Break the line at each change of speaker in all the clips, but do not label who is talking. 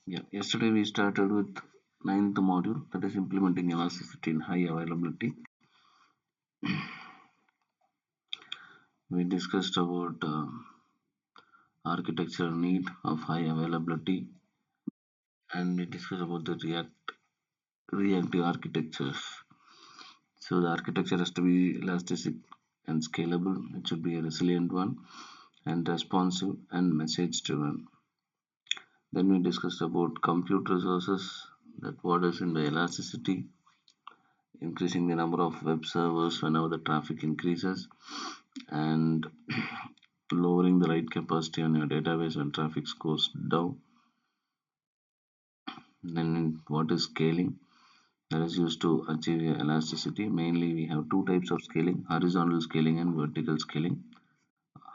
Yeah, yesterday we started with ninth module, that is implementing elasticity in high availability. We discussed about architectural need of high availability, and we discussed about the reactive architectures. So the architecture has to be elastic and scalable. It should be a resilient one and responsive and message driven. Then we discussed about compute resources, that what is in the elasticity, increasing the number of web servers whenever the traffic increases, and lowering the write capacity on your database when traffic goes down. Then what is scaling? That is used to achieve elasticity. Mainly we have two types of scaling: horizontal scaling and vertical scaling.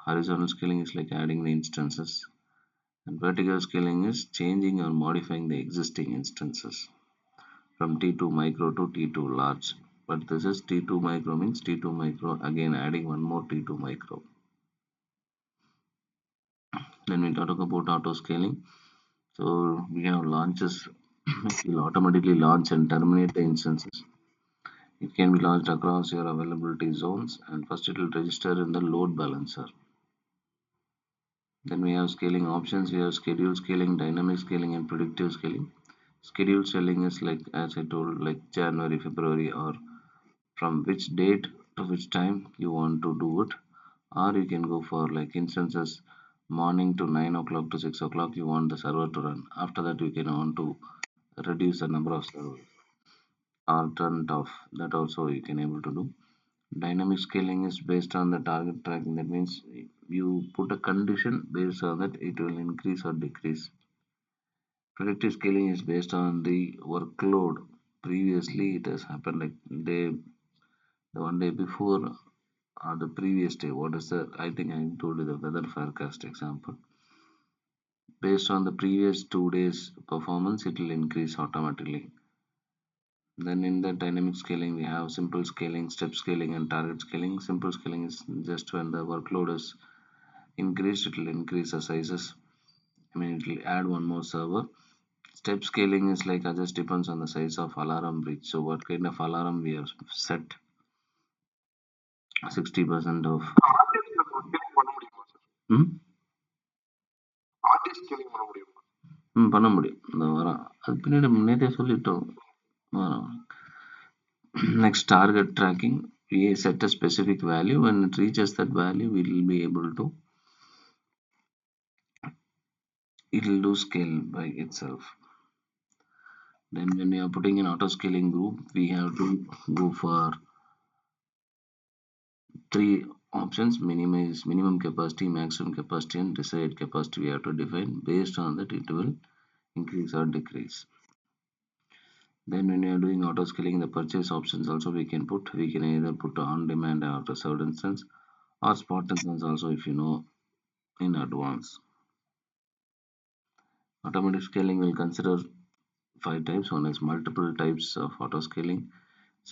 Horizontal scaling is like adding the instances, and vertical scaling is changing or modifying the existing instances from T2 micro to T2 large. But this is T2 micro means T2 micro again adding one more T2 micro. Then we talk about auto scaling. So we have launches. It will automatically launch and terminate the instances. It can be launched across your availability zones, and first it will register in the load balancer. Then we have scaling options. We have schedule scaling, dynamic scaling, and predictive scaling. Schedule scaling is like, as I told, like January, February, or from which date to which time you want to do it. Or you can go for like instances morning to 9 o'clock to 6 o'clock you want the server to run. After that you can want to reduce the number of servers or turn it off. That also you can able to do. Dynamic scaling is based on the target tracking. That means you put a condition based on that it will increase or decrease. Predictive scaling is based on the workload. Previously, it has happened like the one day before or the previous day. What is the? I think I told you the weather forecast example. Based on the previous 2 days performance, it will increase automatically. Then in the dynamic scaling, we have simple scaling, step scaling, and target scaling. Simple scaling is just when the workload is increased, it will increase the sizes. I mean, it will add one more server. Step scaling is like just depends on the size of alarm breach. So what kind of alarm we have set? 60% of. Hmm? பண்ண முடியும். இந்த வரோம். அது பின்னாடி நேத்தே சொல்லிட்டோம். வரோம். Next, target tracking. We set a specific value. When it reaches that value, we will be able to. It will do scale by itself. Then when we are putting in auto scaling group, we have to go for three options: minimize minimum capacity, maximum capacity, and desired capacity. We have to define. Based on that, it will increase or decrease. Then when we are doing auto scaling, the purchase options also we can put. We can either put on demand or reserved instance or spot instance also if you know in advance. Automatic scaling will consider five types. One is multiple types of auto scaling,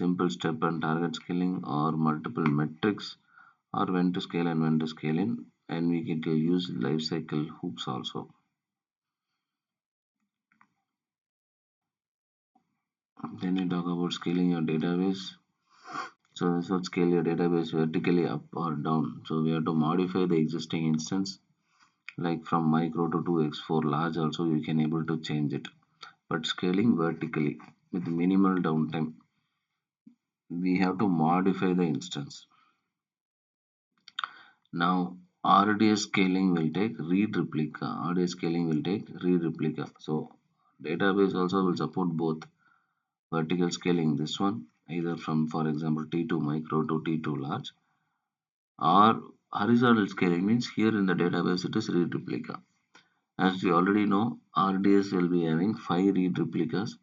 simple step and target scaling, or multiple metrics, or when to scale and when to scale in. And we get to use lifecycle hooks also. Then we talk about scaling your database. So this will scale your database vertically up or down. So we have to modify the existing instance, like from micro to 2x4 large. Also you can able to change it, but scaling vertically with minimal downtime. We have to modify the instance. Now RDS scaling will take read replica. RDS scaling will take read replica. So database also will support both vertical scaling, this one either from for example T2 micro to T2 large, or horizontal scaling means here in the database it is read replica. As we already know, RDS will be having 5 read replicas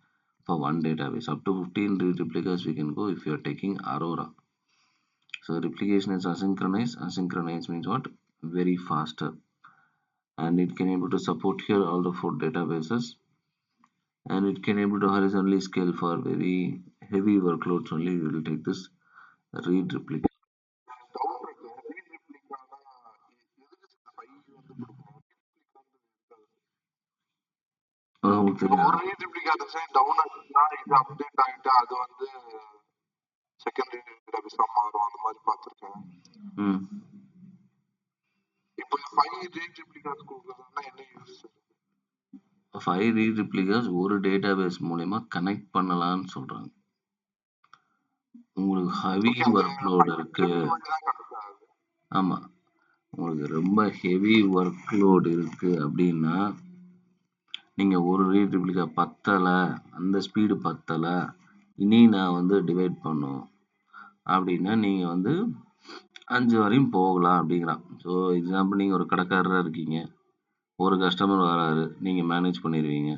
for one database. Up to 15 read replicas we can go if you are taking Aurora. So replication is asynchronous. Asynchronous means what? Very faster. And it can able to support here all the 4 databases. And it can able to horizontally scale for very heavy workloads only. You will take this read replica. உங்களுக்கு
இப்போ
தெரியாது.
ஒரு read replica design down ஆச்சுன்னா இது update ஆகிட்டு அது வந்து secondary டேட்டாபேஸா மாறும், அந்த மாதிரி பார்த்துருக்கேன்.
ம்
இப்போ 5 ரீட் ரிப்ளிகாஸ் கொடுக்குறதுனா என்ன யூஸ்?
5 ரீட் ரிப்ளிகாஸ் ஒரு டேட்டாபேஸ் மூலயமா கனெக்ட் பண்ணலாம்னு சொல்றாங்க. உங்களுக்கு ஹெவி ஒர்க் லோடு இருக்கு. ஆமா, உங்களுக்கு ரொம்ப ஹெவி ஒர்க் லோடு இருக்கு அப்படின்னா நீங்க ஒரு ரீட் ரிப்ளிகா பத்தலை, அந்த ஸ்பீடு பத்தலை, இனி நான் வந்து டிவைட் பண்ணும் அப்படின்னா நீங்க வந்து 5 வரையும் போகலாம் அப்படிங்கிறான். ஸோ எக்ஸாம்பிள் நீங்கள் ஒரு கடைக்காரராக இருக்கீங்க, ஒரு கஸ்டமர் வராரு, நீங்கள் மேனேஜ் பண்ணிடுவீங்க.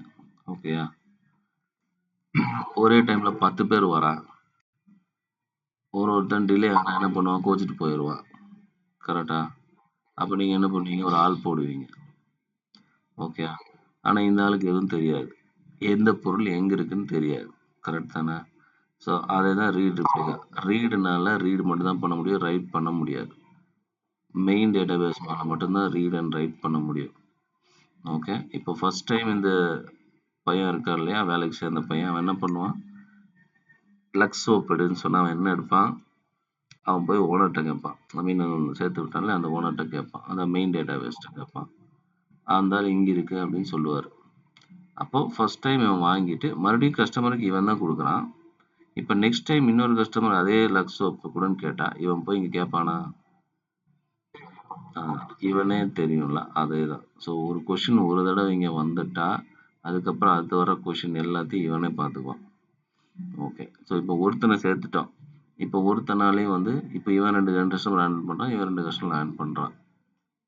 ஓகேயா? ஒரே டைமில் 10 பேர் வரான், ஒருத்தன் டிலே ஆனால் என்ன பண்ணுவான், கோச்சிட்டு போயிடுவான். கரெக்டா? அப்போ நீங்கள் என்ன பண்ணுவீங்க, ஒரு ஆள் போடுவீங்க. ஓகே, ஆனால் இந்த ஆளுக்கு எதுவும் தெரியாது, எந்த பொருள் எங்கே இருக்குன்னு தெரியாது. கரெக்ட் தானே? ஸோ அதே தான் ரீட் ரிப்ளிகா. ரீடுனால ரீடு மட்டும் தான் பண்ண முடியும், ரைட் பண்ண முடியாது. மெயின் டேட்டாபேஸ் மேலே மட்டும்தான் ரீட் அண்ட் ரைட் பண்ண முடியும். ஓகே, இப்போ ஃபர்ஸ்ட் டைம் இந்த பையன் இருக்கார் இல்லையா, வேலைக்கு சேர்ந்த பையன், அவன் என்ன பண்ணுவான், லக்ஸ் சோப் எடுன்னு சொன்னால் அவன் என்ன எடுப்பான், அவன் போய் ஓனர்கிட்ட கேட்பான். ஐ மீன் சேர்த்து விட்டான்ல அந்த ஓனர்கிட்ட கேட்பான், அந்த மெயின் டேட்டாபேஸ்கிட்ட கேட்பான். அந்த ஆள் இங்கே இருக்கு அப்படின்னு சொல்லுவார். அப்போ ஃபர்ஸ்ட் டைம் இவன் வாங்கிட்டு மறுபடியும் கஸ்டமருக்கு இவன் தான் கொடுக்குறான். இப்போ நெக்ஸ்ட் டைம் இன்னொரு கஸ்டமர் அதே லக்ஸ் சோப்பு கூடன்னு கேட்டா இவன் போய் இங்கே கேட்பானா? இவனே தெரியும்ல, அதே தான். ஸோ ஒரு கொஷின் ஒரு தடவை இங்கே வந்துட்டா அதுக்கப்புறம் அடுத்து வர கொஷின் எல்லாத்தையும் இவனே பார்த்துக்குவான். ஓகே, ஸோ இப்போ ஒருத்தனை சேர்த்துட்டோம். இப்போ ஒருத்தனாலையும் வந்து இப்போ இவன் ரெண்டு கஸ்டமர் ஹேண்டில் பண்ணுறான், இவன் 2 கஸ்டமர் ஹேண்டில் பண்ணுறான்.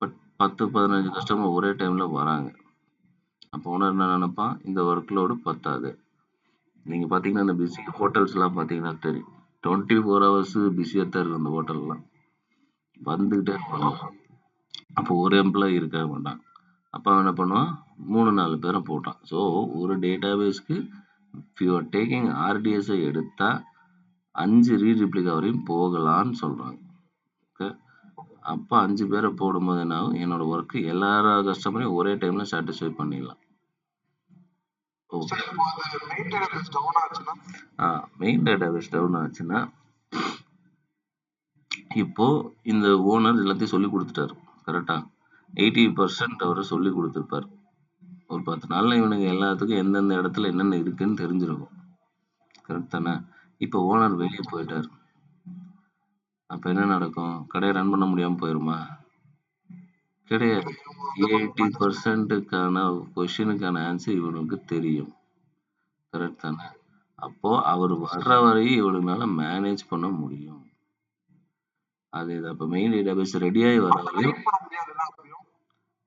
பட் 10-15 கஸ்டமர் ஒரே டைமில் வராங்க. அப்போ ஓனர் என்ன நினைப்பான், இந்த ஒர்க் லோடு பத்தாது. நீங்கள் பார்த்தீங்கன்னா இந்த பிஸி ஹோட்டல்ஸ்லாம் பார்த்தீங்கன்னா தெரியும், 24 ஹவர்ஸு பிஸியாக தான் இருக்கும் அந்த ஹோட்டல்லாம், வந்துக்கிட்டே இருப்பாங்க. அப்போ ஒரு எம்ப்ளாயி இருக்க மாட்டான். அப்போ அவன் என்ன பண்ணுவான், 3-4 பேரை போட்டான். ஸோ ஒரு டேட்டாபேஸ்க்கு இஃப் யூ ஆர் டேக்கிங் ஆர்டிஎஸ்ஐ எடுத்தால் 5 ரீட் ரிப்ளிகா வரையும் போகலான்னு சொல்கிறாங்க. ஓகே, அப்போ 5 பேரை போடும்போது என்ன ஆகும், என்னோட ஒர்க்கு எல்லா கஸ்டமரையும் ஒரே டைமில் சாட்டிஸ்ஃபை பண்ணிடலாம். மெயின் டேட்டாபேஸ் டவுன் ஆச்சுன்னா இப்போ இந்த ஓனர் எல்லாத்தையும் சொல்லி கொடுத்துட்டாரு. கரெக்டா? 80% அவர் சொல்லி கொடுத்துருப்பாரு. ஒரு 10 நாள்ல இவனுக்கு எல்லாத்துக்கும் எந்தெந்த இடத்துல என்னென்ன இருக்குன்னு தெரிஞ்சிருக்கும். கரெக்ட் தானே? இப்போ ஓனர் வெளியே போயிட்டார். அப்போ என்ன நடக்கும், கடையை ரன் பண்ண முடியாமல் போயிருமா? கிடையாது. 80%க்கான கொஷினுக்கான ஆன்சர் இவனுக்கு தெரியும். கரெக்ட் தானே? அப்போ அவர் வர்ற வரையும் இவனுனால மேனேஜ் பண்ண முடியும். அதே தான். இப்போ மெயின் டேட்டாபேஸ் ரெடியாகி வர வரையும்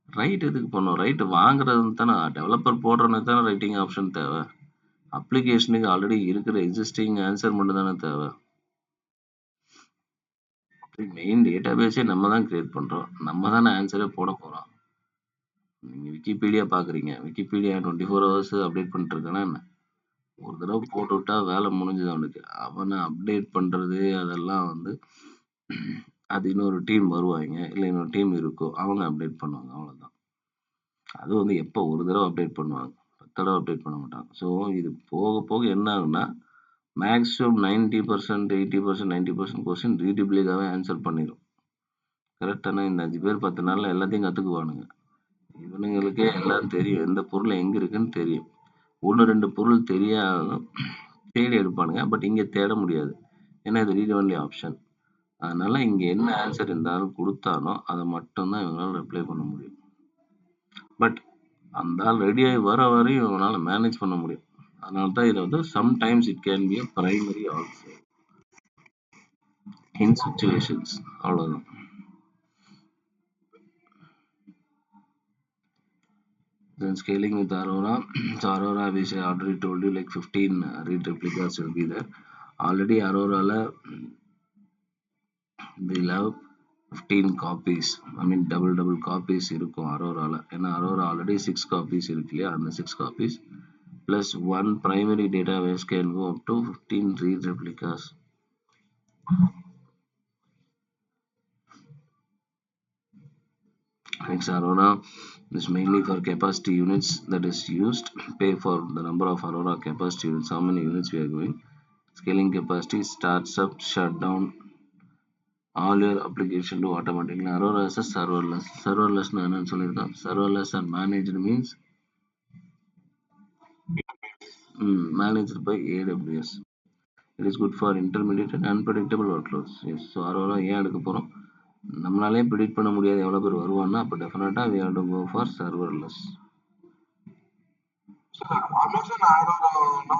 ரைட் எதுக்கு பண்ணும், ரைட் வாங்குறது தானே, டெவலப்பர் போடுறதுக்கு தானே ரைட்டிங் ஆப்ஷன் தேவை. அப்ளிகேஷனுக்கு ஆல்ரெடி இருக்கிற எக்ஸிஸ்டிங் ஆன்சர் மட்டும் தானே தேவை. மெயின் டேட்டாபேஸே நம்ம தான் கிரியேட் பண்ணுறோம், நம்ம தானே ஆன்சரே போட போகிறோம். நீங்கள் விக்கிபீடியா பார்க்குறீங்க, விக்கிபீடியா 24 ஹவர்ஸ் அப்டேட் பண்ணிட்டு இருக்கானா என்ன? ஒரு தடவை போட்டு விட்டா வேலை முடிஞ்சுது அவனுக்கு. அவனை அப்டேட் பண்ணுறது அதெல்லாம் வந்து அது இன்னொரு டீம் வருவாங்க, இல்லை இன்னொரு டீம் இருக்கும், அவங்க அப்டேட் பண்ணுவாங்க, அவ்வளோதான். அது வந்து எப்போ ஒரு தடவை அப்டேட் பண்ணுவாங்க, 10 தடவை அப்டேட் பண்ண மாட்டாங்க. ஸோ இது போக போக என்ன ஆகுன்னா மேக்ஸிமம் 90%, 80%, 90% கொஸ்டின் ரீடிபிளிக்காகவே ஆன்சர் பண்ணிடும். கரெக்டான இந்த 5 பேர் 10 நாளில் எல்லாத்தையும் கற்றுக்குவானுங்க. இவனுங்களுக்கே எல்லாம் தெரியும், எந்த பொருள் எங்கே இருக்குன்னு தெரியும். 1-2 பொருள் தெரியாத தேடி எடுப்பானுங்க. பட் இங்கே தேட முடியாது, ஏன்னா இது ரீட் ஒன்லி ஆப்ஷன். அதனால இங்கே என்ன ஆன்சர் இருந்தாலும் கொடுத்தானோ அதை மட்டும்தான் இவங்களால ரிப்ளை பண்ண முடியும். பட் அந்த ஆள் ரெடியாகி வர வரையும் இவங்களால மேனேஜ் பண்ண முடியும். அதனால தான் இதை வந்து sometimes it can be a primary also in situations. அவ்வளோதான். Then scaling with Aurora. So Aurora, which I already told you, like 15 read replicas will be there. Already Aurora we'll have 15 copies. I mean double copies இருக்கும் Aurora. ஏன்னா Aurora already 6 copies இருக்கு இல்லையா, அந்த 6 copies plus one primary database can go up to 15 read replicas. Next Aurora This mainly for capacity units that is used. Pay for the number of Aurora capacity units, how many units we are going. Scaling capacity starts up, shut down all your application to automatically. Aurora is a serverless. Serverless நான் என்னன்னு சொல்லியிருக்கேன். Serverless and managed means managed by AWS. It is good for intermediate and unpredictable workloads. Yes. So Aurora ஏன் எடுக்க போகிறோம், நம்மளாலே predict பண்ண முடியாது எவ்வளோ பேர் வருவான்னா, அப்போ டெஃபினட்டாக we have to go for serverless.
Sir Amazon ஆரோரானா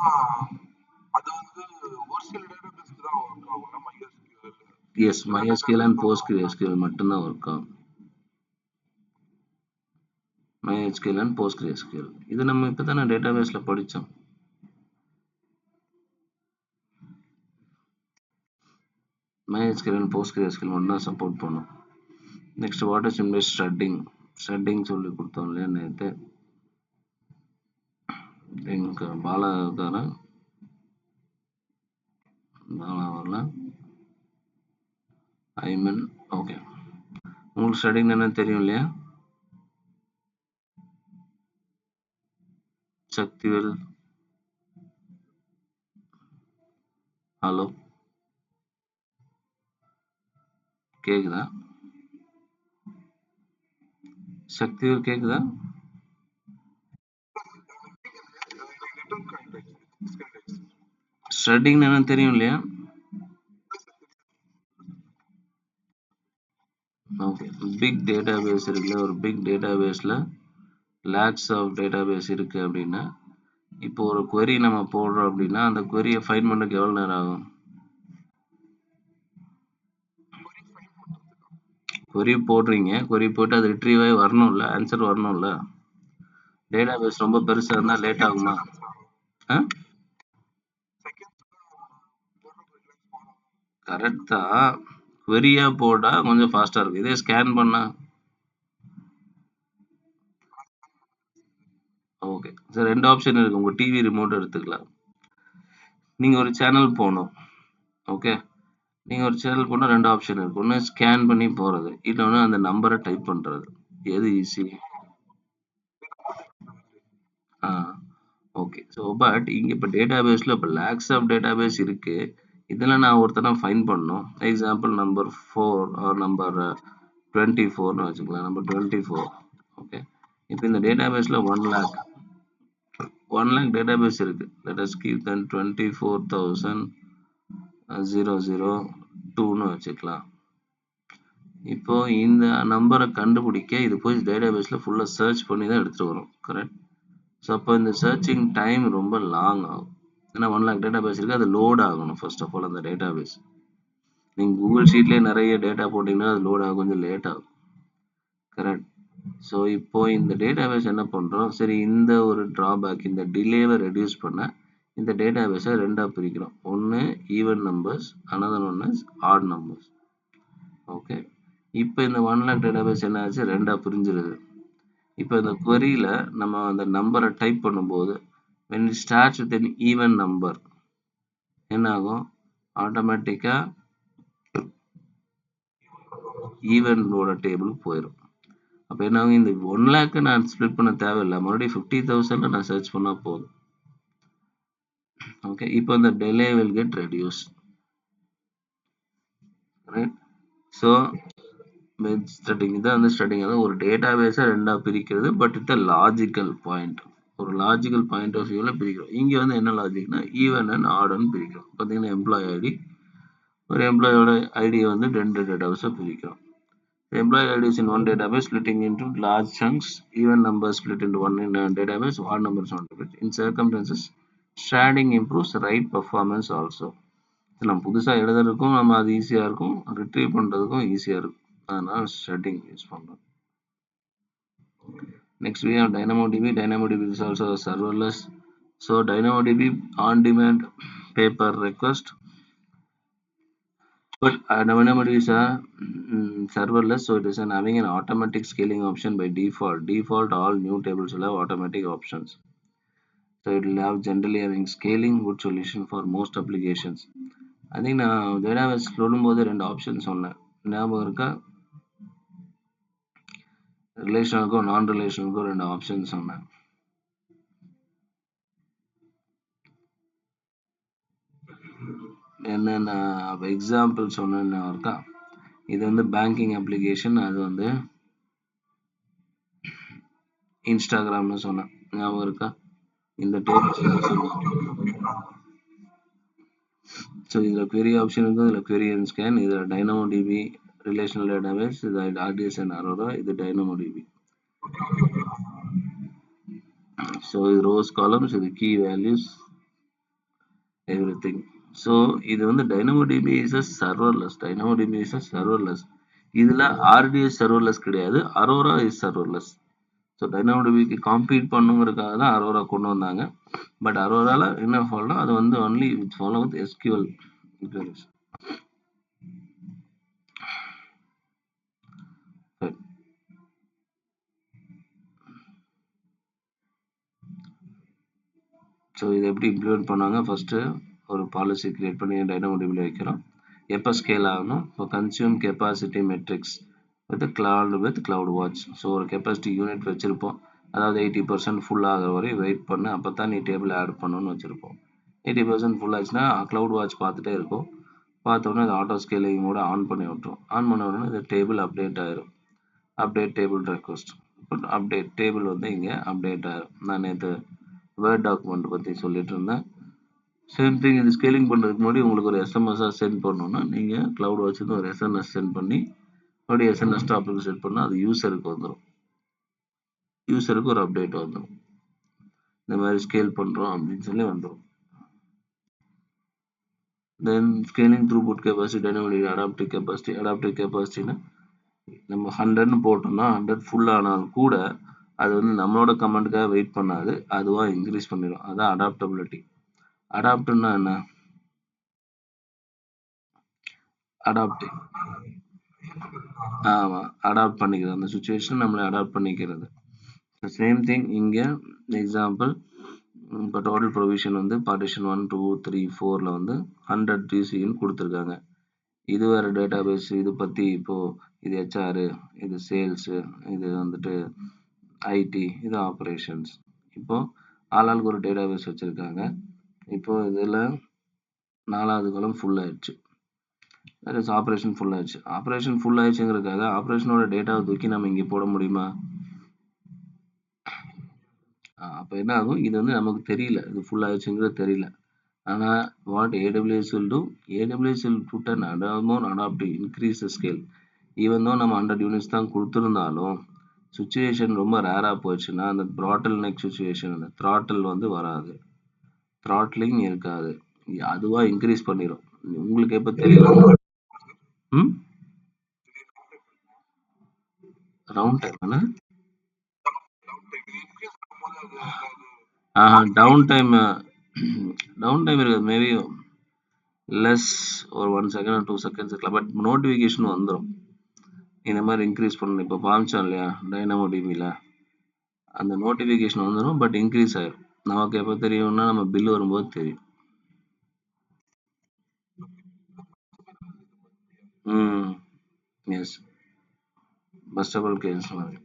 அது வந்து ஒரு சில டேட்டாபேஸ்க்கு தான் ஒர்க் ஆகும்ல, MySQL.
Yes, MySQL and PostgreSQL மட்டும்தான் ஒர்க் ஆகும். MySQL and PostgreSQL இது நம்ம இப்போ தானே டேட்டாபேஸில் படித்தோம். MySQL and PostgreSQL மட்டும் தான் சப்போர்ட் பண்ணும். நெக்ஸ்ட் வாட் இஸ் இன்வெஸ்ட் ஸ்ட்ரெட்டிங் சொல்லி கொடுத்தோம் இல்லையா நேற்று. எங்க பாலா இருக்காரா, பாலா வரல, ஐமன். ஓகே, உங்களுக்கு ஸ்ட்ரெட்டிங் என்னன்னு தெரியும் இல்லையா? சக்திவேல், ஹலோ, கேக்குதா? சக்திவேல் கேக்குதா? ஸ்ட்ரெட்டிங் என்னன்னு தெரியும் இல்லையா? ஓகே, பிக் டேட்டாபேஸ் இருக்குல்ல, ஒரு பிக் டேட்டாபேஸில் லேக்ஸ் ஆஃப் டேட்டாபேஸ் இருக்குது அப்படின்னா, இப்போ ஒரு query நம்ம போடுறோம் அப்படின்னா அந்த queryயை ஃபைண்ட் பண்ணுறதுக்கு எவ்வளோ நேரம் ஆகும்? query போடுறீங்க, query போட்டு அது ரிட்ரீவ் ஆகி வரணும்ல, ஆன்சர் வரணும்ல. டேட்டாபேஸ் ரொம்ப பெருசாக இருந்தால் லேட் ஆகுமா? கரெக்ட் தான், query-ஆ போட்டால் கொஞ்சம் ஃபாஸ்ட்டாக இருக்கும். இதே ஸ்கேன் பண்ணால் ஓகே சார், ரெண்டு ஆப்ஷன் இருக்குது. உங்கள் டிவி ரிமோட் எடுத்துக்கலாம். நீங்கள் ஒரு சேனல் போகணும், ஓகே, நீங்கள் ஒரு சேனல் போனால் ரெண்டு ஆப்ஷன் இருக்குது. ஒன்று ஸ்கேன் பண்ணி போகிறது, இன்னொன்று அந்த நம்பரை டைப் பண்ணுறது. எது ஈஸி? ஓகே. ஸோ பட் இங்கே இப்போ டேட்டாபேஸில் இப்போ லேக்ஸ் ஆஃப் டேட்டாபேஸ் இருக்குது. இதில் நான் ஒருத்தனை ஃபைன் பண்ணணும். எக்ஸாம்பிள் நம்பர் 4 ஆர் நம்பர் 24னு வச்சுக்கலாம். நம்பர் 24. ஓகே, இப்போ இந்த டேட்டாபேஸில் 1 lakh டேட்டாபேஸ் இருக்குது. லெட் அஸ் கீப் தென் 24,000 வச்சுக்கலாம். இப்போ இந்த நம்பரை கண்டுபிடிக்க இது போய் டேட்டாபேஸில் ஃபுல்லாக சர்ச் பண்ணி தான் எடுத்துகிட்டு வரும், கரெக்ட்? ஸோ அப்போ இந்த சர்ச்சிங் டைம் ரொம்ப லாங் ஆகும். ஏன்னா 1 lakh டேட்டாபேஸ் இருக்குது, அது லோட் ஆகணும் ஃபர்ஸ்ட் ஆஃப் ஆல். அந்த டேட்டாபேஸ் நீங்கள் கூகுள் ஷீட்லேயே நிறைய டேட்டா போட்டிங்கன்னா அது லோட் ஆகும், கொஞ்சம் லேட் ஆகும், கரெக்ட்? ஸோ இப்போ இந்த டேட்டாபேஸ் என்ன பண்ணுறோம், சரி இந்த ஒரு ட்ராபேக், இந்த டிலேவை ரெடியூஸ் பண்ண இந்த டேட்டாபேஸை ரெண்டாக பிரிக்கிறோம். ஒன்று ஈவன் நம்பர்ஸ், அனதர் ஒன்று ஆட் நம்பர்ஸ். ஓகே, இப்போ இந்த 1 lakh டேட்டாபேஸ் என்ன ஆச்சு, ரெண்டாக பிரிஞ்சிருது. இப்போ இந்த queryல நம்ம அந்த நம்பரை டைப் பண்ணும்போது when it starts with an even number என்ன ஆகும், ஆட்டோமேட்டிக்காக ஈவனோட டேபிளுக்கு போயிடும். அப்போ என்ன ஆகும், இந்த 1 lakh நான் ஸ்ப்ளிட் பண்ண தேவையில்லை, மறுபடியும் 50,000 நான் சர்ச் பண்ணால் போதும். ஓகே, இப்போ இந்த delay will get reduced, right? So இதான் வந்து ஸ்டார்டிங். அதாவது ஒரு டேட்டாபேஸை ரெண்டாக பிரிக்கிறது, பட் இட் லாஜிக்கல் பாயிண்ட், ஒரு லாஜிக்கல் பாயிண்ட் ஆஃப் வியூவில் பிரிக்கிறோம். இங்கே வந்து என்ன லாஜிக்னா ஈவன் அண்ட் ஆர்டர்னு பிரிக்கிறோம். பார்த்தீங்கன்னா எம்ப்ளாயி ஐடி, ஒரு எம்ப்ளாயோட ஐடியை வந்து ரெண்டு டேட்டாபேஸாக பிரிக்கிறோம். Employee IDs in one database splitting into large chunks, even numbers split into one in a database, odd numbers on database. In circumstances, sharding improves write performance also. நம்ம புதுசாக எழுதுறதுக்கும் நம்ம அது ஈஸியாக இருக்கும், ரிட்ரீவ் பண்ணுறதுக்கும் ஈஸியாக இருக்கும். அதனால் ஷட்டிங் யூஸ் பண்ணுறோம். Next we have DynamoDB. DynamoDB is also a serverless. So DynamoDB on-demand pay-per request, but DynamoDB is a serverless, so it is having an automatic scaling option by default. Default all new tables will have automatic options. So it will have generally having scaling, good solution for most applications. I think நான் database சொல்லும்போது ரெண்டு option சொன்னேன், ஞாபகம் இருக்கா? ரிலேஷனுக்கும் நான் ரிலேஷனுக்கும் 2 option சொன்னேன். என்னென்ன example சொன்னேன்னு இருக்கா? இது வந்து பேங்கிங் அப்ளிகேஷன், அது வந்து இன்ஸ்டாகிராம்னு சொன்னேன். ஞாபகம் இருக்கா? இந்த டேபிள் சொன்னேன். ஸோ இதில் query ஆப்ஷன் இருக்கும், இதில் query and scan, இதில் DynamoDB ரிலேஷனல் டேட்டாபேஸ், இது RDS and Aurora, இது DynamoDB. ஸோ இது rows, columns, இது key values, everything. ஸோ இது வந்து DynamoDB is a serverless. DynamoDB is a serverless. இதில் RDS serverless கிடையாது, Aurora is serverless. ஸோ DynamoDBக்கு காம்பீட் பண்ணுங்கிறதுக்காக தான் அரோரா கொண்டு வந்தாங்க. பட் அரோரால என்ன ஃபால்ட்னா, அது வந்து only follow with SQL. So இதை எப்படி இம்ப்ளிமெண்ட் பண்ணாங்க? ஃபஸ்ட்டு ஒரு பாலிசி கிரியேட் பண்ணி DynamoDBல வைக்கிறோம். எப்போ ஸ்கேல் ஆகணும்? இப்போ consume capacity metrics with CloudWatch. So ஒரு கெப்பாசிட்டி யூனிட் வச்சுருப்போம், அதாவது 80% ஃபுல் ஆகிற வரையும் வெயிட் பண்ணு, அப்போ தான் நீ டேபிள் ஆட் பண்ணணும்னு வச்சுருப்போம். 80% ஃபுல் ஆச்சுன்னா கிளவுட் வாட்ச் பார்த்துட்டே இருக்கும். பார்த்தோன்னே அது ஆட்டோ ஸ்கேலிங்கோட ஆன் பண்ணி விட்டுரும். ஆன் பண்ண உடனே இந்த டேபிள் அப்டேட் ஆயிரும். Update table request, update table வந்து இங்கே அப்டேட் ஆயிரும். நான் நேற்று வேர்ட் டாக்குமெண்ட் பற்றி சொல்லிட்டு இருந்தேன். சேம் திங், இது ஸ்கேலிங் பண்ணுறதுக்கு முன்னாடி உங்களுக்கு ஒரு எஸ்எம்எஸ்ஸாக சென்ட் பண்ணணும்னா நீங்கள் கிளவுட் வச்சு ஒரு எஸ்என்எஸ் சென்ட் பண்ணி மறுபடியும் எஸ்என்எஸ் டாப்பில் செட் பண்ணால் அது யூசருக்கு வந்துடும். யூசருக்கு ஒரு அப்டேட் வந்துடும், இந்த மாதிரி ஸ்கேல் பண்ணுறோம் அப்படின்னு சொல்லி வந்துடும். Then scaling throughput capacity, dynamic adaptive கெப்பாசிட்டினா நம்ம 100ன்னு போட்டோம்னா 100 ஃபுல் ஆனாலும் கூட அது வந்து நம்மளோட கமெண்ட்டுக்காக வெயிட் பண்ணாது, அதுவாக இன்க்ரீஸ் பண்ணிடும். அதான் அடாப்டபிலிட்டி. அடாப்ட்னா என்ன? அடாப்டிவ். ஆமாம், அடாப்ட் பண்ணிக்கிறது, அந்த சுச்சுவேஷன் நம்மளை அடாப்ட் பண்ணிக்கிறது. சேம் திங் இங்கே எக்ஸாம்பிள், இப்போ டோட்டல் ப்ரொவிஷன் வந்து பார்ட்டிஷன் 1 2 3 4ல் வந்து 100 டிசின்னு கொடுத்துருக்காங்க. இது வேறு டேட்டாபேஸ், இது பற்றி இப்போது இது ஹெச்ஆர், இது சேல்ஸு, இது வந்துட்டு ஐடி, இது ஆப்ரேஷன்ஸ். இப்போது ஆளாளுக்கு ஒரு டேட்டாபேஸ் வச்சுருக்காங்க. இப்போது இதில் 4வது காலம் ஃபுல் ஆயிடுச்சு. தட் இஸ் ஆப்ரேஷன் ஃபுல் ஆயிடுச்சு. ஆப்ரேஷன் ஃபுல் ஆயிடுச்சுங்கிறதுக்காக ஆப்ரேஷனோட டேட்டாவை தூக்கி நம்ம இங்கே போட முடியுமா? அப்போ என்ன ஆகும்? இது வந்து நமக்கு தெரியல, இது ஃபுல் ஆயிடுச்சுங்கிறது தெரியல. ஆனால் what AWS will do? AWS will put an more adaptive, increase the scale. Even though நம்ம 100 யூனிட்ஸ் தான் கொடுத்துருந்தாலும் சுச்சுவேஷன் ரொம்ப ரேராக போயிடுச்சுன்னா அந்த த்ராட்டில் நெக் சுச்சுவேஷன், அந்த த்ராட்டில் வந்து வராது, த்ராட்லிங் இருக்காது, அதுவாக இன்க்ரீஸ் பண்ணிடும். உங்களுக்கு எப்போ தெரியும்? ரவுண்ட் டைம் டவுன் டைம் இருக்காது, மேபி லெஸ், ஒரு 1 செகண்ட் 2 செகண்ட்ஸ் இருக்கலாம். பட் நோட்டிஃபிகேஷன் வந்துடும், இந்த மாதிரி இன்க்ரீஸ் பண்ணணும். இப்போ காமிச்சோம் இல்லையா DynamoDBல, அந்த நோட்டிஃபிகேஷன் வந்துடும், பட் இன்க்ரீஸ் ஆயிடும். நமக்கு எப்போ தெரியும்னா நம்ம பில் வரும்போது தெரியும். எஸ், பஸ்டபிள் கேஸ் மாதிரி.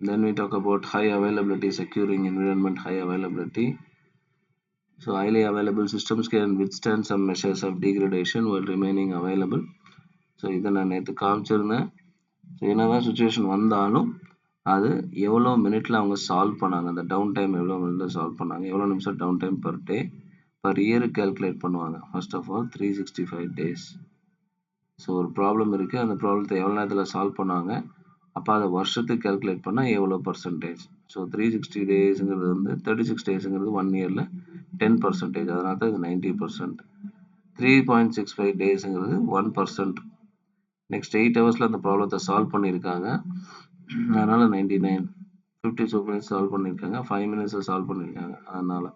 Then we talk about high availability, securing environment, high availability. So highly available systems can withstand some measures of degradation while remaining available. So இதை நான் நேற்று காமிச்சிருந்தேன். ஸோ என்னதான் சுச்சுவேஷன் வந்தாலும் அது எவ்வளோ மினிட்ல அவங்க சால்வ் பண்ணாங்க, அந்த டவுன் டைம் எவ்வளோ மினிட்ல சால்வ் பண்ணாங்க, எவ்வளோ நிமிஷம் down time per day per year calculate பண்ணுவாங்க. First of all 365 days. So ஒரு ப்ராப்ளம் இருக்குது, அந்த ப்ராப்ளத்தை எவ்வளோ நேரத்தில் சால்வ் பண்ணாங்க, அப்போ அதை வருஷத்துக்கு கால்குலேட் பண்ணால் எவ்வளோ பர்சன்டேஜ். ஸோ 360 டேஸுங்கிறது வந்து 36 டேஸுங்கிறது 1 இயரில் 10%, அதனால தான் இது 90%. 3.65 டேஸுங்கிறது 1%. நெக்ஸ்ட் 8 ஹவர்ஸில் அந்த ப்ராப்ளத்தை சால்வ் பண்ணியிருக்காங்க, அதனால் 99. 52 மினிட்ஸ் சால்வ் பண்ணியிருக்காங்க, 5 மினிட்ஸில் சால்வ் பண்ணியிருக்காங்க, அதனால்.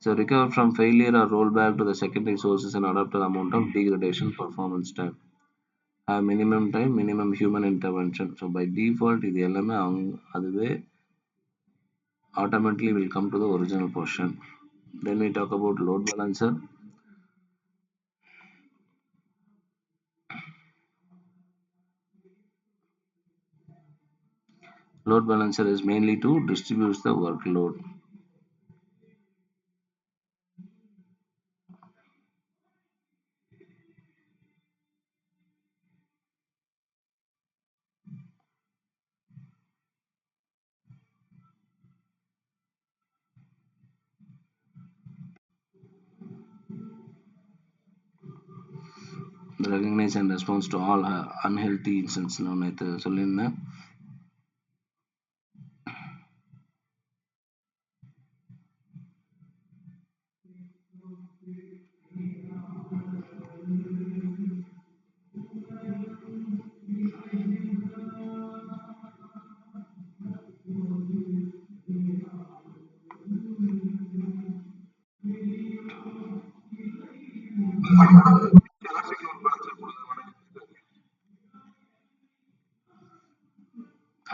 So recover from failure or roll back to the secondary sources and adapt to the amount of degradation performance time. Have minimum time, minimum human intervention. So by default இது எல்லாமே அதுவே automatically will come to the original portion. Then we talk about load balancer. Load balancer is mainly to distribute the workload. Recognize and response to all unhealthy incidents. நான் நேற்று சொல்லியிருந்தேன்.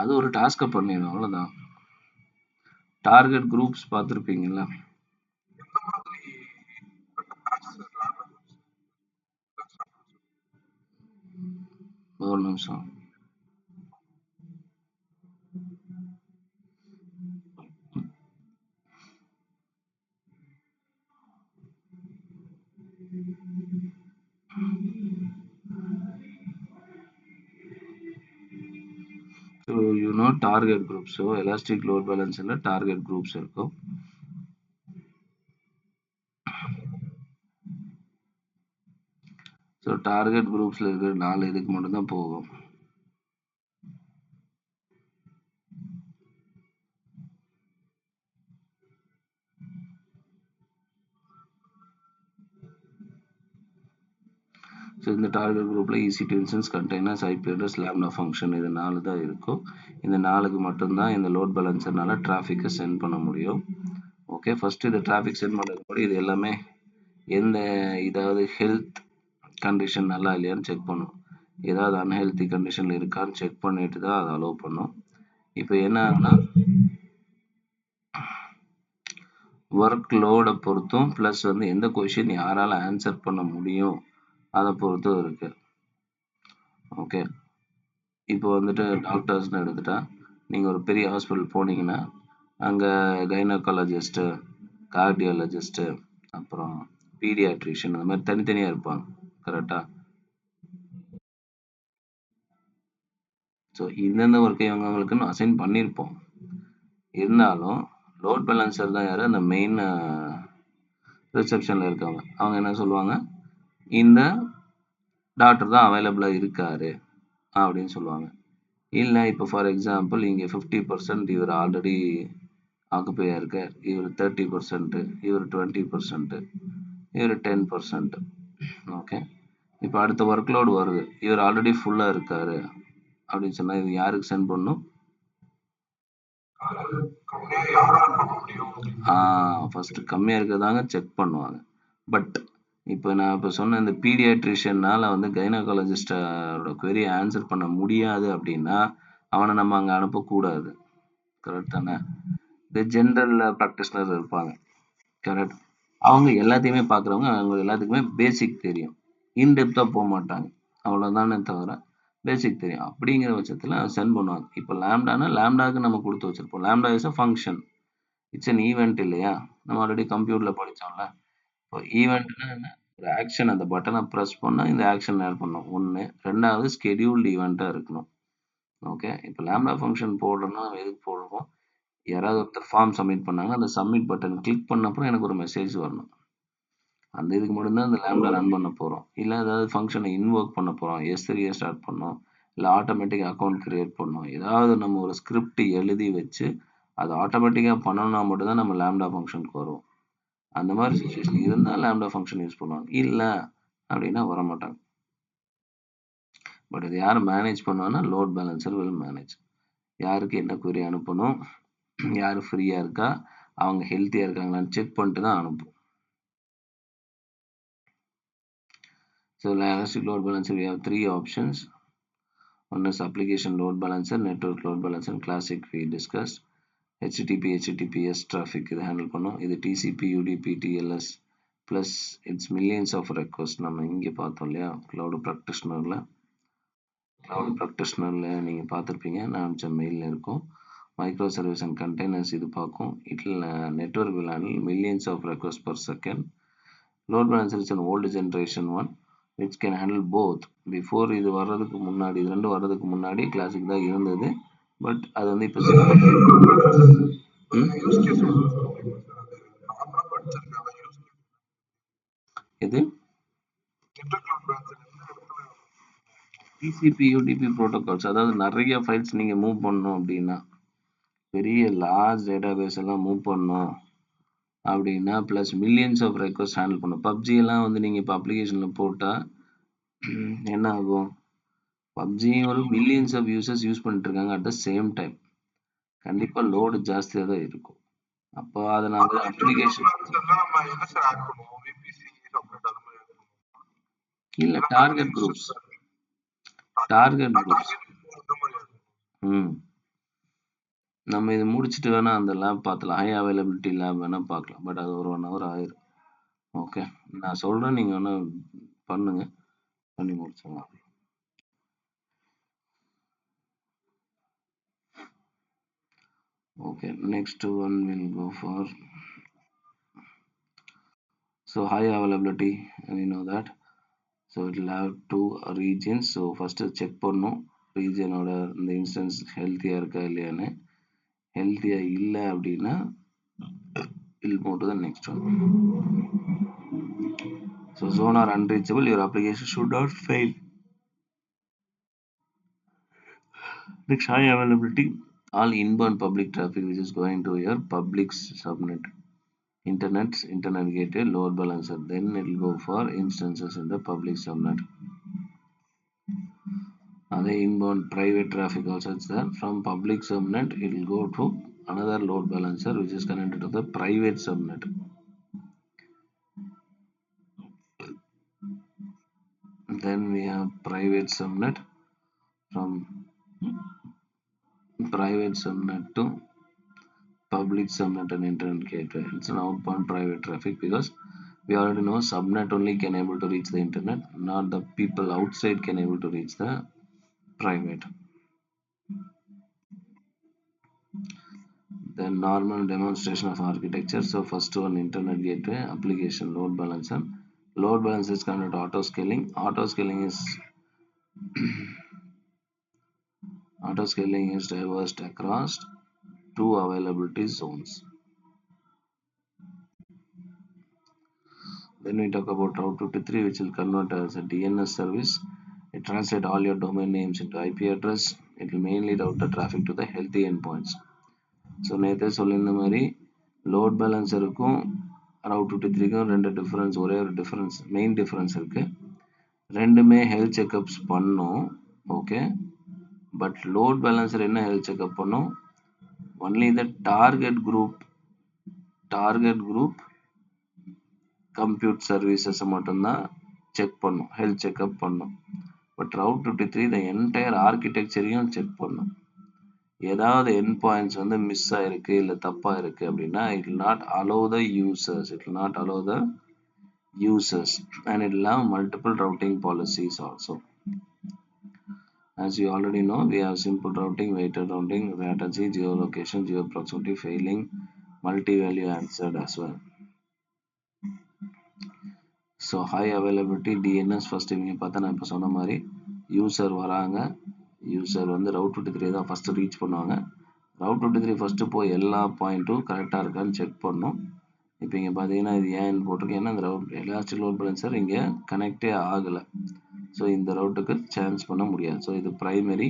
அது ஒரு டாஸ்கை பண்ணிடும், அவ்வளோதான். டார்கெட் குரூப்ஸ் பார்த்துருப்பீங்கல்ல. ஒரு நிமிஷம். So target groups. So elastic load பேலன்ஸில் டார்கெட் குரூப்ஸ் இருக்கும். ஸோ டார்கெட் குரூப்ஸில் இருக்கிற 4 இதுக்கு மட்டும்தான் போகும். ஸோ இந்த டார்கெட் குரூப்பில் EC2 instance, containers, IP address, lambda function, இது 4 தான் இருக்கும். இந்த 4க்கு மட்டும்தான் இந்த லோட் பேலன்ஸர்னால டிராஃபிக்கை சென்ட் பண்ண முடியும். ஓகே, ஃபஸ்ட்டு இந்த டிராஃபிக் சென்ட் பண்ணுறதுக்கு முன்னாடி இது எல்லாமே எந்த இதாவது ஹெல்த் கண்டிஷன் நல்லா இல்லையான்னு செக் பண்ணும். ஏதாவது அன்ஹெல்த்தி கண்டிஷனில் இருக்கான்னு செக் பண்ணிட்டு தான் அதை அலோவ் பண்ணும். இப்போ என்னன்னா ஒர்க் லோடை பொறுத்தும் ப்ளஸ் வந்து எந்த கொஷின் யாரால் ஆன்சர் பண்ண முடியும் அதை பொறுத்தும் இருக்கு. ஓகே, இப்போ வந்துட்டு டாக்டர்ஸ்னு எடுத்துட்டா நீங்கள் ஒரு பெரிய ஹாஸ்பிட்டல் போனீங்கன்னா அங்கே கைனகாலஜிஸ்ட்டு, கார்டியாலஜிஸ்ட்டு, அப்புறம் பீடியாட்ரிஷியன், அந்த மாதிரி தனித்தனியாக இருப்பாங்க. கரெக்டாக? ஸோ இந்தந்த ஒர்க்கை இவங்களுக்குன்னு அசைன் பண்ணியிருப்போம். இருந்தாலும் லோட் பேலன்சர் தான் யார், அந்த மெயின் ரிசப்ஷனில் இருக்காங்க. அவங்க என்ன சொல்லுவாங்க, இந்த டாக்டர் தான் அவைலபிளாக இருக்காரு அப்படின்னு சொல்லுவாங்க. இல்லை இப்போ ஃபார் எக்ஸாம்பிள் இங்கே 50% இவர் ஆல்ரெடி ஆக்குப்பையாக இருக்கார், இவர் 30%, இவர் 20%, இவர் 10%. ஓகே, இப்போ அடுத்த ஒர்க் லோடு வருது, இவர் ஆல்ரெடி ஃபுல்லாக இருக்காரு அப்படின்னு சொன்னால் இது யாருக்கு சென்ட் பண்ணும்? ஃபர்ஸ்ட் கம்மியாக இருக்கிறதாங்க செக் பண்ணுவாங்க. பட் இப்போ நான் இப்போ சொன்ன இந்த பீடியாட்ரிஷியனால் வந்து கைனகாலஜிஸ்டோட query ஆன்சர் பண்ண முடியாது அப்படின்னா அவனை நம்ம அங்கே அனுப்பக்கூடாது. கரெக்ட் தானே? இந்த ஜென்ரல் ப்ராக்டிஷனர் இருப்பாங்க, கரெக்ட், அவங்க எல்லாத்தையுமே பார்க்குறவங்க, அவங்க எல்லாத்துக்குமே பேசிக் தெரியும், இன்டெப்த்தாக போக மாட்டாங்க, அவ்வளோதானே தவிர பேசிக் தெரியும். அப்படிங்கிற பட்சத்தில் சென்ட் பண்ணுவாங்க. இப்போ லேம்டானா லேம்டாவுக்கு நம்ம கொடுத்து வச்சுருப்போம். Lambda is a function, it's an event இல்லையா? நம்ம ஆல்ரெடி கம்ப்யூட்டரில் படித்தோம்ல. இப்போ ஈவெண்ட்னா என்ன, ஒரு ஆக்ஷன், அந்த பட்டனை ப்ரெஸ் பண்ணால் இந்த ஆக்ஷன் ஆட் பண்ணணும் ஒன்று. ரெண்டாவது ஸ்கெடியூல்டு ஈவெண்ட்டாக இருக்கணும். ஓகே, இப்போ லேம்டா ஃபங்க்ஷன் போடுறோம்னா நம்ம எதுக்கு போடுறோம், யாராவது ஒருத்தர் ஃபார்ம் சப்மிட் பண்ணாங்கன்னா அந்த சப்மிட் பட்டன் கிளிக் பண்ண அப்புறம் எனக்கு ஒரு மெசேஜ் வரணும். அந்த இதுக்கு மட்டும்தான் இந்த லேம்டா ரன் பண்ண போகிறோம். இல்லை ஏதாவது ஃபங்க்ஷனை இன்வோக் பண்ண போகிறோம், S3 ஸ்டார்ட் பண்ணோம், இல்லை ஆட்டோமேட்டிக் அக்கௌண்ட் கிரியேட் பண்ணோம், ஏதாவது நம்ம ஒரு ஸ்கிரிப்ட் எழுதி வச்சு அது ஆட்டோமேட்டிக்காக பண்ணணும்னா மட்டும்தான் நம்ம லேம்டா ஃபங்க்ஷனுக்கு வரும். அந்த மாதிரி சுச்சுவேஷன் இருந்தால் லேம்டா ஃபங்க்ஷன் யூஸ் பண்ணுவாங்க, இல்லை அப்படின்னா வரமாட்டாங்க. பட் இது யார் மேனேஜ் பண்ணுவாங்கன்னா லோட் பேலன்சர் வில் மேனேஜ். யாருக்கு என்ன query அனுப்பணும், யார் ஃப்ரீயாக இருக்கா, அவங்க ஹெல்த்தியாக இருக்காங்களான்னு செக் பண்ணிட்டு தான் அனுப்பும். So elastic load balancer, we have 3 options. One is application load balancer, network load balancer, classic we discussed. HTTP, HTTPS traffic இது ஹேண்டில் பண்ணும். இது TCP, UDP, TLS plus its millions of requests நம்ம இங்கே பார்த்தோம் இல்லையா cloud practitioner-ல. கிளவுட் ப்ராக்டிஷனரில் நீங்கள் பார்த்துருப்பீங்க. நான் அனுப்பிச்ச மெயிலில் இருக்கும். மைக்ரோ சர்வீஸ் அண்ட் கண்டெய்னர்ஸ் இது பார்க்கும். இதில் network will handle millions of requests per second. Load balancer is an old generation one which can handle both. Before இது வர்றதுக்கு முன்னாடி, இது ரெண்டும் வர்றதுக்கு முன்னாடி கிளாசிக் தான் இருந்தது. பட் அது வந்து இப்போ எது TCP UDP ப்ரோட்டோகால்ஸ், அதாவது நிறைய ஃபைல்ஸ் நீங்கள் மூவ் பண்ணணும் அப்படின்னா, பெரிய லார்ஜ் டேட்டாபேஸ் எல்லாம் மூவ் பண்ணணும் அப்படின்னா, plus millions of request handle பண்ணும். பப்ஜி எல்லாம் வந்து நீங்கள் இப்போ அப்ளிகேஷனில் போட்டால் என்ன ஆகும்? பப்ஜி ஒரு மில்லியன்ஸ் ஆஃப் யூசர்ஸ் யூஸ் பண்ணிட்டு இருக்காங்க அட் த சேம் டைம். கண்டிப்பாக லோடு ஜாஸ்தியாக தான் இருக்கும். அப்போ அதை நாங்கள் அப்ளிகேஷன் இல்லை, டார்கெட் குரூப்ஸ் நம்ம இது முடிச்சுட்டு வேணா அந்த லேப் பார்த்துலாம். ஹை அவைலபிலிட்டி லேப் வேணா பார்க்கலாம். பட் அது ஒரு 1 hour ஆயிரும். ஓகே, நான் சொல்றேன், நீங்க வேணா பண்ணுங்க, பண்ணி முடிச்சிடலாம். Okay, next one will go for high availability, we know that. So it will have 2 regions. So first check பண்ணும் ரீஜனோட இந்த இன்ஸ்டன்ஸ் ஹெல்த்தியா இருக்கா இல்லையான்னு. ஹெல்த்தியா இல்லை அப்படின்னா we'll move to the next one. So zone are unreachable, your application should not fail. Next, high availability, all inbound public traffic which is going to your public subnet, internet gateway, load balancer, then it will go for instances in the public subnet. Other inbound private traffic also is there. From public subnet it will go to another load balancer which is connected to the private subnet. Then we have private subnet. From private subnet to public subnet and internet gateway, it's an outbound private traffic, because we already know subnet only can able to reach the internet, not the people outside can able to reach the private. Then normal demonstration of architecture. So first one, internet gateway, application load balancer. Load balancer is connected to auto scaling. Auto scaling is diverged across 2 availability zones. Then we talk about Route 53, which will convert as a DNS service. It translates all your domain names into IP address. It will mainly route the traffic to the healthy endpoints. So நேற்றே சொல்லியிருந்த மாதிரி load பேலன்ஸருக்கும் route 53க்கும் 2 difference, ஒரே ஒரு difference, main difference இருக்குது. ரெண்டுமே health checkups பண்ணும். ஓகே, பட் லோட் பேலன்ஸர் என்ன ஹெல்த் செக்அப் பண்ணும்? Only the target group compute சர்வீசஸை மட்டும்தான் செக் பண்ணும், ஹெல்த் செக்அப் பண்ணும். பட் ரவுட் 53 த என்டையர் ஆர்கிடெக்சரையும் செக் பண்ணும். ஏதாவது எண்ட் பாயிண்ட்ஸ் வந்து மிஸ் ஆயிருக்கு இல்லை தப்பா இருக்கு அப்படின்னா it will not allow the users and it will have multiple routing policies also. As you already know, we have simple routing, weighted routing, latency, geolocation, geoproximity, failing, multi-value answered as well. So high availability DNS, first இவங்க பார்த்தா நான் இப்போ சொன்ன மாதிரி user வராங்க, user வந்து route 53 தான் first reach பண்ணுவாங்க. ரவுட் 53 ஃபர்ஸ்ட் போய் எல்லா பாயிண்ட்டும் கரெக்டாக இருக்கான்னு செக் பண்ணும். இப்போ இங்கே பார்த்தீங்கன்னா இது ஏன்னு போட்டிருக்கு, ஏன்னா இந்த ரவுட் எலாஸ்டிக் லோட் பேலன்சர் இங்கே கனெக்டே ஆகலை. ஸோ இந்த ரவுட்டுக்கு சான்ஸ் பண்ண முடியாது. ஸோ இது ப்ரைமரி,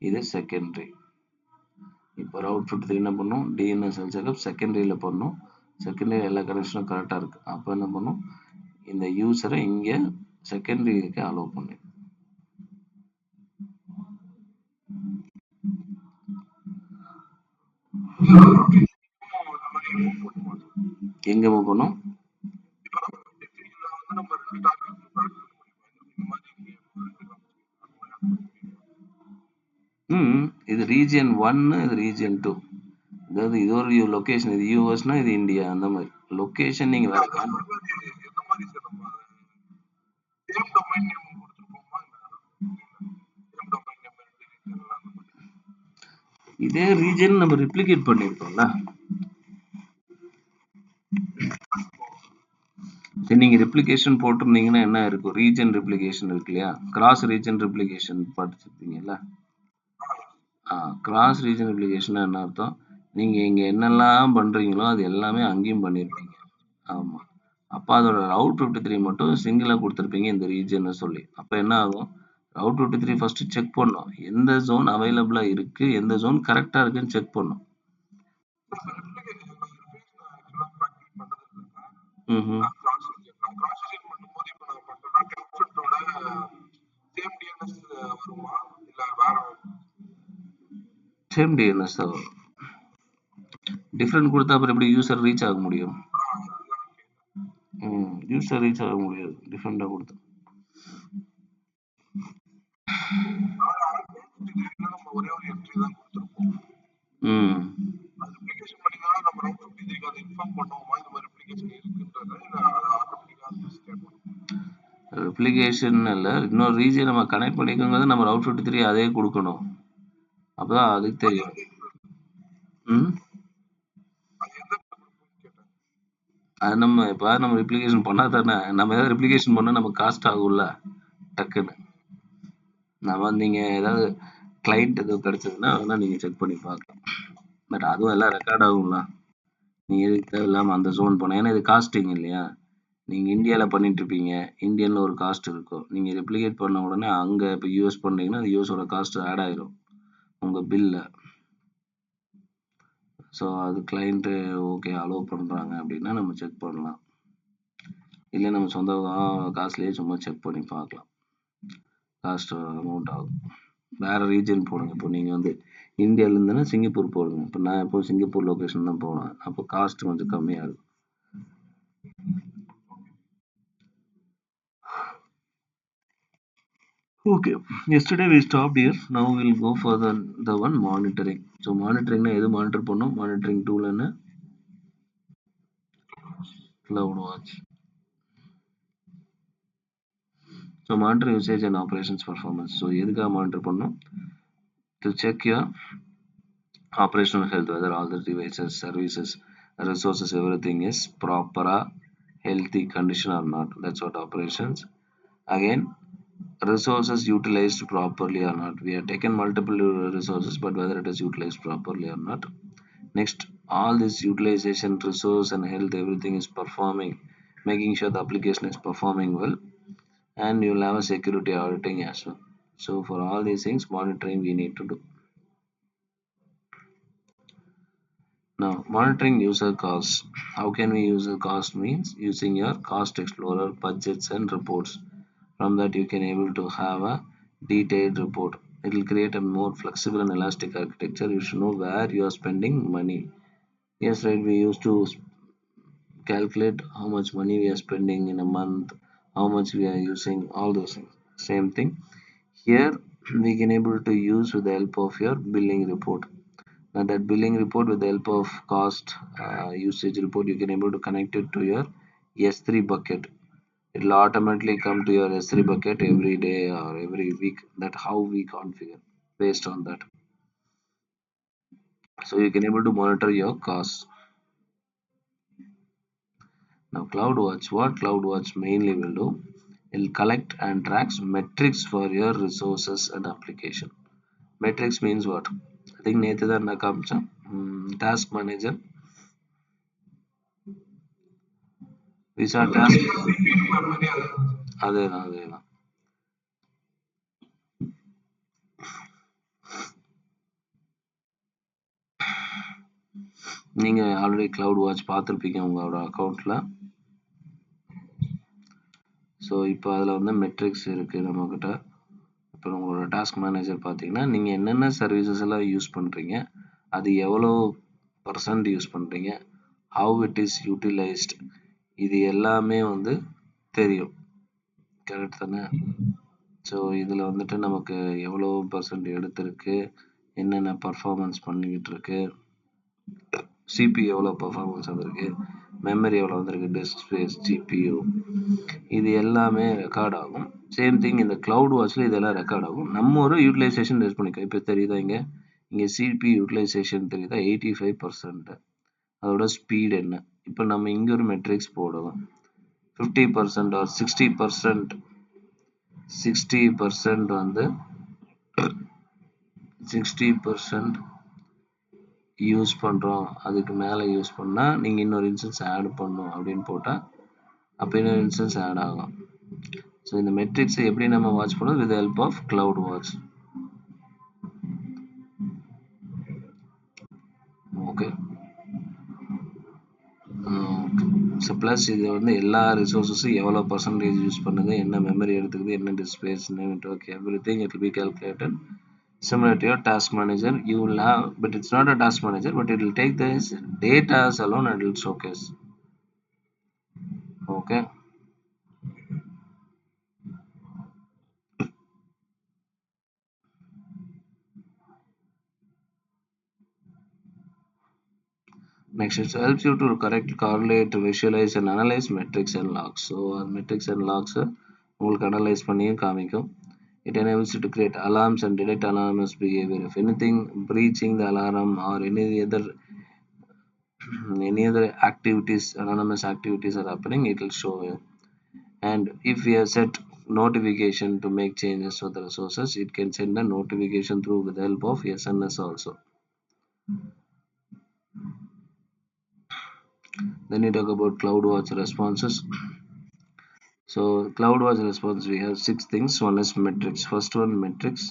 இது செகண்டரி. இப்போ ரவுட் 53 என்ன பண்ணும்? டிஎன்எஸ் செக்அப் செகண்டரியில் பண்ணும். செகண்டரி எல்லா கனெக்ஷனும் கரெக்டாக இருக்குது. அப்போ என்ன பண்ணும்? இந்த யூசரை இங்கே செகண்டரிக்கு அலோவ் பண்ணு. எங்க மூவ் பண்ணும்? இது ரீஜியன் 1, இது ரீஜியன் 2. அதாவது இது ஒரு லொகேஷன், இது யூஎஸ்னா இது இந்தியா, அந்த மாதிரி லொகேஷன் நீங்க வேற இதே ரீஜன் நம்ம ரிப்ளிகேட் பண்ணிருக்கோம்ல. சரி, நீங்க ரெப்ளிகேஷன் போட்டிருந்தீங்கன்னா என்ன இருக்கும்? ரீஜன் ரெப்ளிகேஷன் இருக்கு இல்லையா? கிராஸ் ரீஜன் ரெப்ளிகேஷன் படிச்சிருப்பீங்கல்ல? கிராஸ் ரீஜன் ரெப்ளிகேஷன் என்ன அர்த்தம்? நீங்க இங்க என்னெல்லாம் பண்றீங்களோ அது எல்லாமே அங்கேயும் பண்ணிருப்பீங்க. ஆமா. அப்ப அதோட ரவுட் 53 மட்டும் சிங்கிளா கொடுத்துருப்பீங்க இந்த ரீஜன் சொல்லி. அப்ப என்ன ஆகும்? ரவுட் 53 ஃபர்ஸ்ட் செக் பண்ணும். எந்த ஜோன் அவைலபிளா இருக்கு, எந்த ஜோன் கரெக்டா இருக்குன்னு செக் பண்ணும். ம்ஹும். சேம் டிஎன்எஸ் தான் வரும். டிஃப்ரெண்ட் கொடுத்தா அப்புறம் எப்படி யூசர் ரீச் ஆக முடியும்? யூசர் ரீச் ஆக முடியாது டிஃப்ரெண்டா கொடுத்தா. ம் ரெப்ளிகேஷன் இல்ல, இன்னொரு ரீஜன் நம்ம கனெக்ட் பண்ணிக்கோங்கிறது நம்ம ரவுட் 53 அதே கொடுக்கணும். அப்பதான் அதுக்கு தெரியும். ம் அது நம்ம ரெப்ளிகேஷன் பண்ணா தானே, நம்ம ஏதாவது ரெப்ளிகேஷன் பண்ணா நமக்கு காஸ்ட் ஆகும்ல டக்குன்னு. நம்ம நீங்க ஏதாவது கிளைண்ட் எதுவும் கிடைச்சதுன்னா அதெல்லாம் நீங்க செக் பண்ணி பார்க்கலாம். பட் அதுவும் எல்லாம் ரெக்கார்ட் ஆகும்ல. நீங்க எதுக்கு தேவையில்லாம அந்த ஜோன் போனா, ஏன்னா இது காஸ்டிங் இல்லையா? நீங்க இந்தியால பண்ணிட்டு இருப்பீங்க, இந்தியன்ல ஒரு காஸ்ட் இருக்கும். நீங்க ரெப்ளிகேட் பண்ண உடனே அங்க இப்போ யூஎஸ் பண்ணீங்கன்னா அது யூஎஸோட காஸ்ட் ஆட் ஆயிரும் உங்க பில்ல. ஸோ அது கிளைண்ட்டு ஓகே அலோவ் பண்றாங்க அப்படின்னா நம்ம செக் பண்ணலாம். இல்லை நம்ம சொந்த காசுலயே சும்மா செக் பண்ணி பார்க்கலாம். காஸ்ட் அமௌண்ட் ஆகும். வேற ரீஜன் போடுங்க. இப்போ நீங்க வந்து இந்தியால இருந்துன்னா சிங்கப்பூர் போடுங்க. இப்போ நான் இப்போ சிங்கப்பூர் லொகேஷன் தான் போனேன். அப்போ காஸ்ட் கொஞ்சம் கம்மியா இருக்கும். Okay. Yesterday we stopped here. Now we'll go for the one monitoring. So monitoring na எது monitor பண்ணும்? Monitoring tool என்ன? CloudWatch. So monitor usage and operations performance. So எதுக்காக monitor பண்ணும்? To check your operational health, whether all the devices, services, resources, everything is proper, healthy condition or not. That's what operations. Again, resources utilized properly or not. We have taken multiple resources, but whether it is utilized properly or not. Next, all this utilization, resource and health, everything is performing, making sure the application is performing well, and you'll have a security auditing as well. So for all these things, monitoring we need to do. Now, monitoring user costs. How can we use the cost means using your cost explorer, budgets and reports. From that you can able to have a detailed report. It will create a more flexible and elastic architecture. You should know where you are spending money. Yes, right. We used to calculate how much money we are spending in a month, how much we are using, all those things. Same thing. Here we can able to use with the help of your billing report. Now that billing report with the help of cost usage report, you can able to connect it to your S3 bucket. It will automatically come to your S3 bucket every day or every week. That how we configure based on that. So you can able to monitor your costs. Now CloudWatch, what CloudWatch mainly will do, it will collect and tracks metrics for your resources and application. Metrics means what? I think நேற்று தான் நான் காமிச்சேன். Task manager. Visa task. அதேதான். நீங்க already cloud watch பார்த்துருப்பீங்க உங்களோட அக்கௌண்ட்ல. So இப்போ அதில் வந்து மெட்ரிக்ஸ் இருக்குது நம்மக்கிட்ட. இப்போ உங்களோட டாஸ்க் மேனேஜர் பார்த்தீங்கன்னா நீங்கள் என்னென்ன சர்வீசஸ் எல்லாம் யூஸ் பண்ணுறீங்க, அது எவ்வளோ பர்சன்ட் யூஸ் பண்ணுறீங்க, ஹவு இட் இஸ் யூட்டிலைஸ்ட், இது எல்லாமே வந்து தெரியும். கரெக்ட் தானே? ஸோ இதில் வந்துட்டு நமக்கு எவ்வளோ பர்சன்ட் எடுத்திருக்கு, என்னென்ன பர்ஃபார்மன்ஸ் பண்ணிக்கிட்டு இருக்கு, சிபி எவ்வளோ பர்ஃபார்மன்ஸ் வந்திருக்கு, மெமரி எவ்வளோ வந்திருக்கு, டிஸ்க் ஸ்பேஸ், ஜிபியூ, இது எல்லாமே ரெக்கார்ட் ஆகும். சேம் திங் இந்த கிளவுட் வாட்ச்ல இதெல்லாம் ரெக்கார்ட் ஆகும். நம்ம ஒரு யூட்டிலைசேஷன் டெஸ்ட் பண்ணிக்கோ. இப்போ தெரியுதா இங்கே இங்கே சிபி யூட்டிலைசேஷன் தெரியுதா 85%. அதோட ஸ்பீட் என்ன? இப்போ நம்ம இங்கே ஒரு மெட்ரிக்ஸ் போடுவோம். 50% ஆர் 60%. 60% வந்து 60% யூஸ் பண்ணுறோம், அதுக்கு மேலே யூஸ் பண்ணால் நீங்கள் இன்னொரு இன்ஸ்டன்ஸ் ஆட் பண்ணணும் அப்படின்னு போட்டால் அப்போ இன்னொரு இன்ஸ்டன்ஸ் ஆட் ஆகும். ஸோ இந்த மெட்ரிக்ஸை எப்படி நம்ம வாட்ச் பண்ணுவோம்? With help of CloudWatch. Okay. So plus இது வந்து எல்லா ரிசோர்ஸஸும் எவ்வளோ பர்சன்டேஜ் யூஸ் பண்ணுது, என்ன மெமரி எடுத்துக்குது, என்ன displays, network, everything it will be calculated. Similar to your task manager, you will have, but it's not a task manager, but it will take this data alone and it will showcase. Okay. Next, it helps you to correct, correlate, visualize and analyze metrics and logs. So metrics and logs உங்களுக்கு analyze பண்ணியும் காமிக்கும். It enables you to create alarms and detect anonymous behavior. If anything breaching the alarm or any other activities, anonymous activities are happening, it will show you. And if we have set notification to make changes to the resources, it can send a notification through with the help of SNS also. Then we talk about CloudWatch responses. So CloudWatch response, we have 6 things. One is metrics. First one, metrics.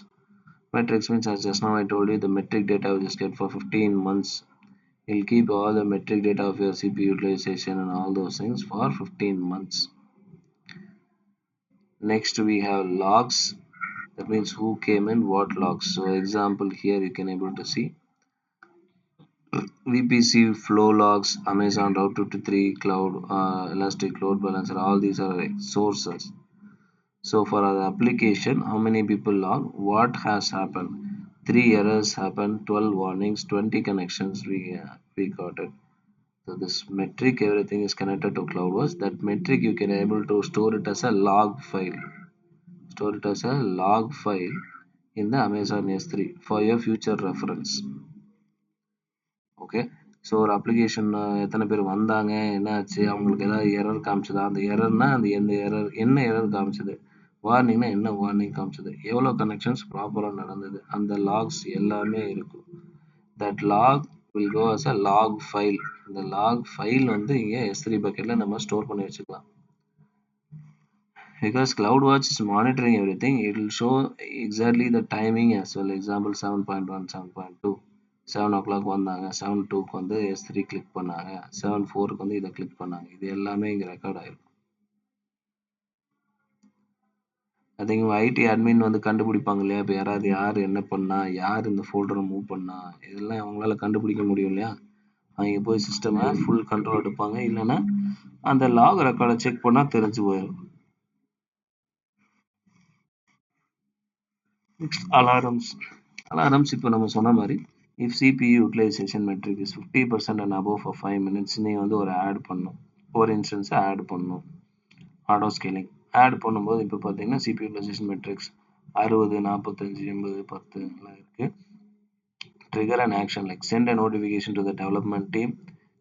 Metrics means, as just now I told you, the metric data we just get for 15 months. It'll keep all the metric data of your CPU utilization and all those things for 15 months. Next we have logs. That means who came in, what logs. So example here you can able to see VPC flow logs, Amazon Route 2 to 3 cloud, Elastic load balancer, all these are like sources. So for our application, how many people log, what has happened, 3 errors happened, 12 warnings, 20 connections we got it. So this metric, everything is connected to CloudWatch. That metric you can able to store it as a log file. Store it as a log file in the Amazon S3 for your future reference. Okay. So ஒரு application எத்தனை பேர் வந்தாங்க, என்ன ஆச்சு, அவங்களுக்கு ஏதாவது error காமிச்சதா, அந்த எரர்னா அந்த எந்த எரர், என்ன எரர் காமிச்சது, வார்னிங்னா என்ன வார்னிங் காமிச்சது, எவ்வளோ கனெக்ஷன்ஸ் ப்ராப்பராக நடந்தது, அந்த லாக்ஸ் எல்லாமே இருக்கும். That log will go as a log file. இந்த லாக் ஃபைல் வந்து இங்கே S3 பக்கெட்டில் நம்ம ஸ்டோர் பண்ணி வச்சுக்கலாம். Because CloudWatch is monitoring everything, it will show exactly the timing as well. Example 7.1, 7.2, 7 o'clock வந்தாங்க, 7:02க்கு வந்து S3 கிளிக் பண்ணாங்க, 7:04க்கு வந்து இதை கிளிக் பண்ணாங்க. இது எல்லாமே இங்கே ரெக்கார்ட் ஆயிருக்கும். I think ஐடி அட்மின் வந்து கண்டுபிடிப்பாங்க இல்லையா, இப்போ யாராவது யார் என்ன பண்ணா, யார் இந்த ஃபோல்டரை மூவ் பண்ணா, இதெல்லாம் அவங்களால கண்டுபிடிக்க முடியும் இல்லையா. அவங்க போய் சிஸ்டமை ஃபுல் கண்ட்ரோல் எடுப்பாங்க, இல்லைன்னா அந்த லாக் ரெக்கார்டை செக் பண்ணால் தெரிஞ்சு போயிடும். Next alarms. அலாரம்ஸ் இப்போ நம்ம சொன்ன மாதிரி, if CPU utilization metric is 50% and above for 5 minutes, நீங்கள் வந்து ஒரு ஆட் பண்ணணும், ஒரு இன்ஸ்டன்ஸை ஆட் பண்ணணும். ஆட்டோ ஸ்கேலிங் ஆட் பண்ணும்போது இப்போ பார்த்தீங்கன்னா CPU utilization metrics 60, 45, 80, 10 எல்லாம் இருக்குது. Trigger an action like send a notification to the development team,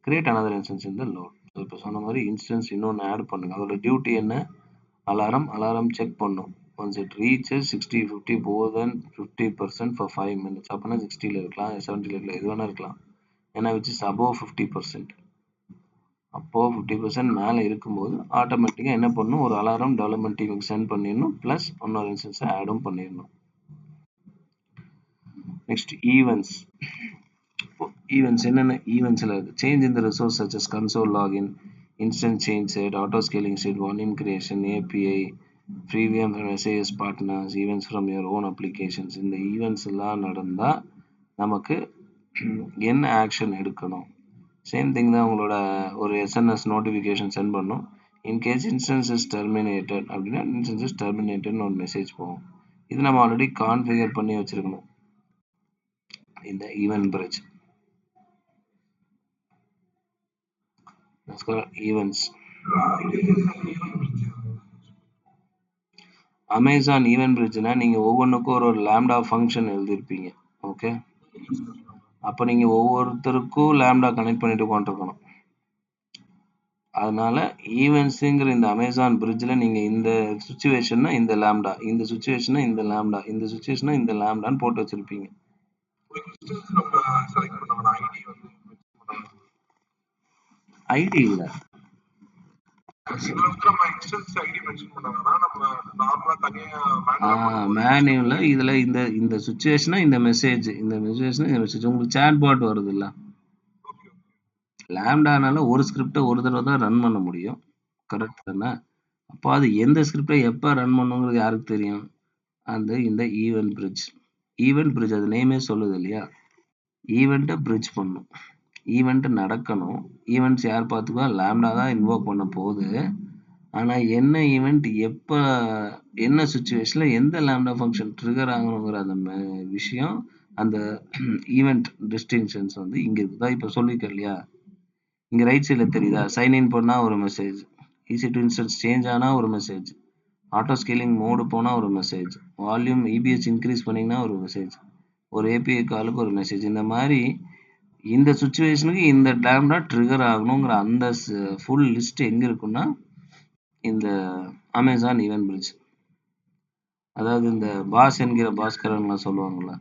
create another instance in the load. So இப்போ சொன்ன மாதிரி இன்ஸ்டன்ஸ் இன்னொன்று ஆட் பண்ணுங்க. அதோட டியூட்டி என்ன? அலாரம் செக் பண்ணும். Once it reaches 60, 50 more than 50% for 5 minutes, அப்போனா 60ல இருக்கலாம், 70ல இருக்கலாம், எது வேணா இருக்கலாம். ஏன்னா which is above 50%. அப்போ 50% மேலே இருக்கும்போது ஆட்டோமேட்டிக்காக என்ன பண்ணணும், ஒரு அலாரம் டெவலப்மெண்ட் டீமுக்கு சென்ட் பண்ணிடணும், ப்ளஸ் இன்னொரு இன்ஸ்டன்ஸை ஆடும் பண்ணிடணும். Next events. ஈவெண்ட்ஸ் என்னென்ன ஈவெண்ட்ஸில் இருக்குது? Change in the resource such as console login, instant change set, auto scaling set, volume creation, API, freemium from SAS partners, events from your own applications. இந்த events எல்லாம் நடந்தால் நமக்கு என்ன ஆக்ஷன் எடுக்கணும்? Same thing தான், உங்களோட ஒரு SMS நோட்டிஃபிகேஷன் சென்ட் பண்ணும். இன்கேஸ் இன்ஸ்டன்ஸ் இஸ் டெர்மினேட்டட் அப்படின்னா இன்ஸ்டன்ஸ் இஸ் டெர்மினேட்டட்னு ஒரு மெசேஜ் போகும். இது நம்ம ஆல்ரெடி கான்ஃபிகர் பண்ணி வச்சுருக்கணும் இந்த event bridge. Events. Amazon event பிரிட்ஜ்னா நீங்கள் ஒவ்வொன்றுக்கும் ஒரு லேம்டா ஃபங்க்ஷன் எழுதியிருப்பீங்க. ஓகே. அப்போ நீங்க ஒவ்வொருத்தருக்கும் லேம்டா கனெக்ட் பண்ணிட்டு உட்காந்துருக்கணும். அதனால ஈவென்ட்ஸுங்கிற இந்த அமேசான் பிரிட்ஜில் நீங்கள் இந்த சுச்சுவேஷன்னா இந்த லேம்டா, இந்த சுச்சுவேஷனா இந்த லேம்டா, இந்த சுச்சுவேஷனா இந்த லேம்டான்னு போட்டு வச்சிருப்பீங்க. ஐடி இல்லை, மேனுவல இதுல இந்த இந்த சுச்சுவேஷனா இந்த மெசேஜ், இந்த மெசேஜ்னா இந்த மெசேஜ். உங்களுக்கு சேட் பாட் வருது இல்ல, லேம்டானால ஒரு ஸ்கிரிப்டை ஒரு தடவை தான் ரன் பண்ண முடியும், கரெக்ட் தானே? அப்போ அது எந்த ஸ்கிரிப்டை எப்போ ரன் பண்ணுங்கிறது யாருக்கு தெரியும்? அந்த இந்த ஈவென்ட் பிரிட்ஜ். ஈவென்ட் பிரிட்ஜ் அது நேமே சொல்லுது இல்லையா, ஈவெண்ட்டை பிரிட்ஜ் பண்ணும், ஈவெண்ட் நடக்கணும். ஈவெண்ட்ஸ் யார் பார்த்துக்குவா? லேம்டா தான் இன்வோக் பண்ண போகுது. ஆனா என்ன ஈவெண்ட் எப்ப என்ன சுச்சுவேஷன்ல எந்த லேம்டா ஃபங்க்ஷன் ட்ரிகர் ஆகணுங்கிற அந்த விஷயம், அந்த ஈவெண்ட் டிஸ்டிங்ஷன்ஸ் வந்து இங்க இருக்குதா. இப்ப சொல்லிருக்கேன் இல்லையா, இங்க ரைட் சைடுல தெரியுதா, சைன் இன் பண்ணா ஒரு மெசேஜ், EC2 இன்ஸ்டன்ஸ் சேஞ்ச் ஆனா ஒரு மெசேஜ், ஆட்டோ ஸ்கேலிங் மோடு போனா ஒரு மெசேஜ், வால்யூம் EBS இன்க்ரீஸ் பண்ணீங்கன்னா ஒரு மெசேஜ், ஒரு API காலுக்கு ஒரு மெசேஜ். இந்த மாதிரி இந்த சுச்சுவேஷனுக்கு இந்த லேம்டா ட்ரிகர் ஆகணுங்கிற அந்த ஃபுல் லிஸ்ட் எங்க இருக்குன்னா இந்த அமேசான் ஈவென்ட் பிரிட்ஜ். அதாவது இந்த பாஸ் என்கிற பாஸ்கரன்லாம் சொல்லுவாங்கல்ல,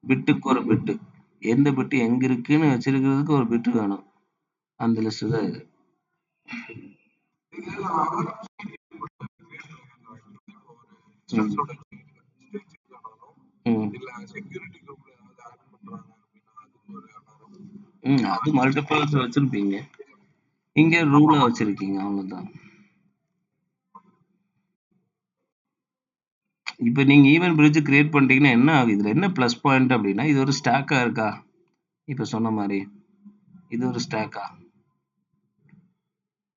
பிட்டுக்கு ஒரு பிட்டு, எந்த பிட்டு எங்க இருக்குன்னு வச்சிருக்கிறதுக்கு ஒரு பிட்டு வேணும், அந்த லிஸ்ட் தான் இது. அது மல்டிபிள்ஸ் வச்சிருப்பீங்க, இங்க ரூலா வச்சிருக்கீங்க, அவ்வளவுதான். இப்போ நீங்க ஈவென்ட் பிரிட்ஜ் கிரியேட் பண்ணிட்டீங்கன்னா என்ன ஆகுது, இதுல என்ன ப்ளஸ் பாயிண்ட் அப்படின்னா, இது ஒரு ஸ்டாக்கா இருக்கா, இப்ப சொன்ன மாதிரி இது ஒரு ஸ்டாக்கா,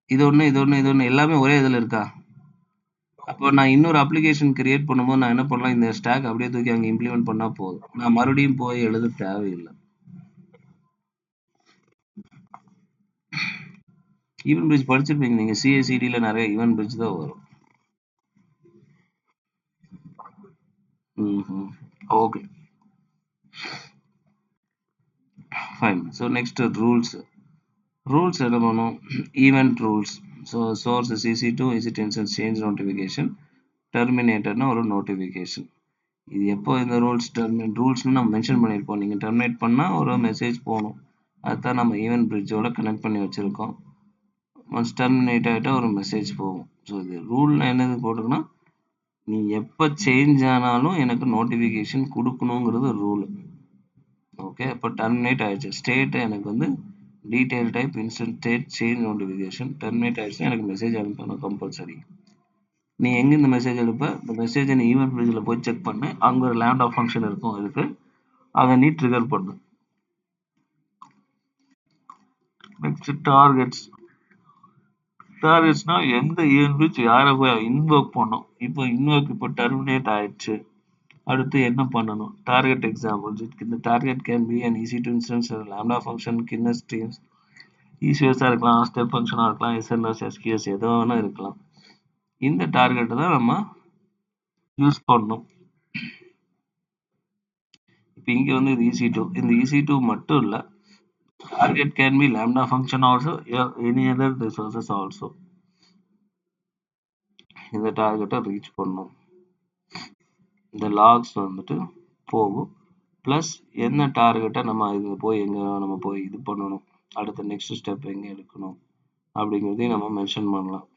இது ஒண்ணு இது ஒண்ணு இது ஒண்ணு எல்லாமே ஒரே இதுல இருக்கா. அப்போ நான் இன்னொரு அப்ளிகேஷன் கிரியேட் பண்ணும்போது நான் என்ன பண்ணலாம், இந்த ஸ்டாக் அப்படியே தூக்கி அங்க இம்ப்ளிமெண்ட் பண்ணா போதும், நான் மறுபடியும் போய் எழுத தேவையில்லை. ஈவென்ட் பிரிட்ஜ் படிச்சிருப்பீங்க நீங்க, CI/CD நிறைய ஈவென்ட் பிரிட்ஜ் தான் வரும். Okay fine. So next rules என்ன பண்ணும், event rules. So source EC2 EC2 instance change notification, டெர்மினேட்டர்னா ஒரு நோட்டிஃபிகேஷன். இது எப்போ இந்த ரூல்ஸ்னு நம்ம மென்ஷன் பண்ணியிருப்போம், நீங்கள் டெர்மினேட் பண்ணால் ஒரு மெசேஜ் போகணும், அதுதான் நம்ம ஈவென்ட் பிரிட்ஜோட கனெக்ட் பண்ணி வச்சுருக்கோம். ஒன்ஸ் டெர்மினேட் ஆகிட்டா ஒரு மெசேஜ் போகும். ஸோ இது ரூல்னா என்னது போட்டுக்குன்னா, நீ எப்போ சேஞ்ச் ஆனாலும் எனக்கு நோட்டிஃபிகேஷன் கொடுக்கணுங்கிறது ரூல். ஓகே, இப்போ டெர்மினேட் ஆயிடுச்சு, ஸ்டேட் எனக்கு வந்து detail type instant state change notification terminate ஆயிடுச்சுன்னா எனக்கு மெசேஜ் அனுப்பணும் கம்பல்சரி. நீ எங்க இந்த மெசேஜ் அனுப்ப, இந்த மெசேஜை நீ ஈவென்ட் பிரிட்ஜில் போய் செக் பண்ணு, அங்கே ஒரு லேம்டா ஃபங்க்ஷன் இருக்கும் அதுக்கு, அதை நீ ட்ரிகர் பண்ணு. நெக்ஸ்ட் டார்கெட்ஸ்னா எந்த ஈவென்ட் பிரிட்ஜ் யாரை போய் இன்வோக் பண்ணும். இப்போ டெர்மினேட் ஆயிடுச்சு, அடுத்து என்ன பண்ணணும், டார்கெட் எக்ஸாம்பிள்ஸ். இந்த target can be an EC2 instance, lambda function, kinesis streams, ECSஆ இருக்கலாம், ஸ்டெப் ஃபங்க்ஷனாக இருக்கலாம், SLS SQS எதோ வேணா இருக்கலாம். இந்த டார்கெட்டை தான் நம்ம யூஸ் பண்ணணும். இப்போ இங்கே வந்து இது EC2, இந்த EC2 மட்டும் இல்லை, target can be lambda function also, any other resources also. இந்த டார்கெட்டை ரீச் பண்ணும், இந்த லாக்ஸ் வந்துட்டு போகும், ப்ளஸ் என்ன டார்கெட்டை நம்ம இது போய் எங்கே நம்ம போய் இது பண்ணணும், அடுத்த நெக்ஸ்ட் ஸ்டெப் எங்கே எடுக்கணும் அப்படிங்கிறதையும் நம்ம மென்ஷன் பண்ணலாம்.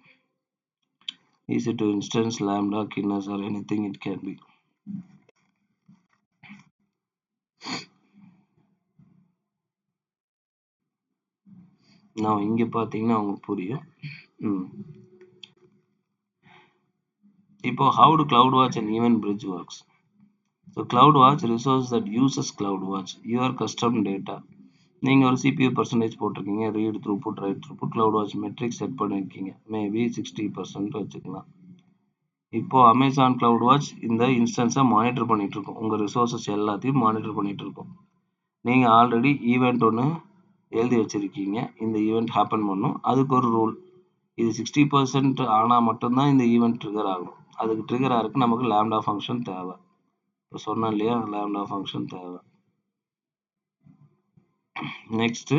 EC2 instance, lambda, kinness or anything it can be. நான் இங்கே பார்த்தீங்கன்னா உங்களுக்கு புரியும். இப்போ how do CloudWatch and Event Bridge works? So CloudWatch resource that uses CloudWatch your custom data. நீங்கள் ஒரு CPU பர்சன்டேஜ் போட்டிருக்கீங்க, read throughput write throughput, CloudWatch metric set பண்ணியிருக்கீங்க, மேபி 60% வச்சுக்கலாம். இப்போ அமேசான் CloudWatch இந்த இன்ஸ்டன்ஸை மானிட்டர் பண்ணிட்டு இருக்கோம், உங்கள் ரிசோர்ஸஸ் எல்லாத்தையும் மானிட்டர் பண்ணிட்டு இருக்கோம். நீங்கள் ஆல்ரெடி ஈவெண்ட் ஒன்று எழுதி வச்சிருக்கீங்க, இந்த ஈவெண்ட் ஹேப்பன் பண்ணும், அதுக்கு ஒரு ரூல், இது 60% ஆனால் மட்டும்தான் இந்த ஈவெண்ட் ட்ரிகர் ஆகும். அதுக்கு ட்ரிகர் ஆகிறதுக்கு நமக்கு லேம்டா ஃபங்க்ஷன் தேவை. இப்போ சொன்னேன் இல்லையா, லேம்டா ஃபங்க்ஷன் தேவை. நெக்ஸ்ட்டு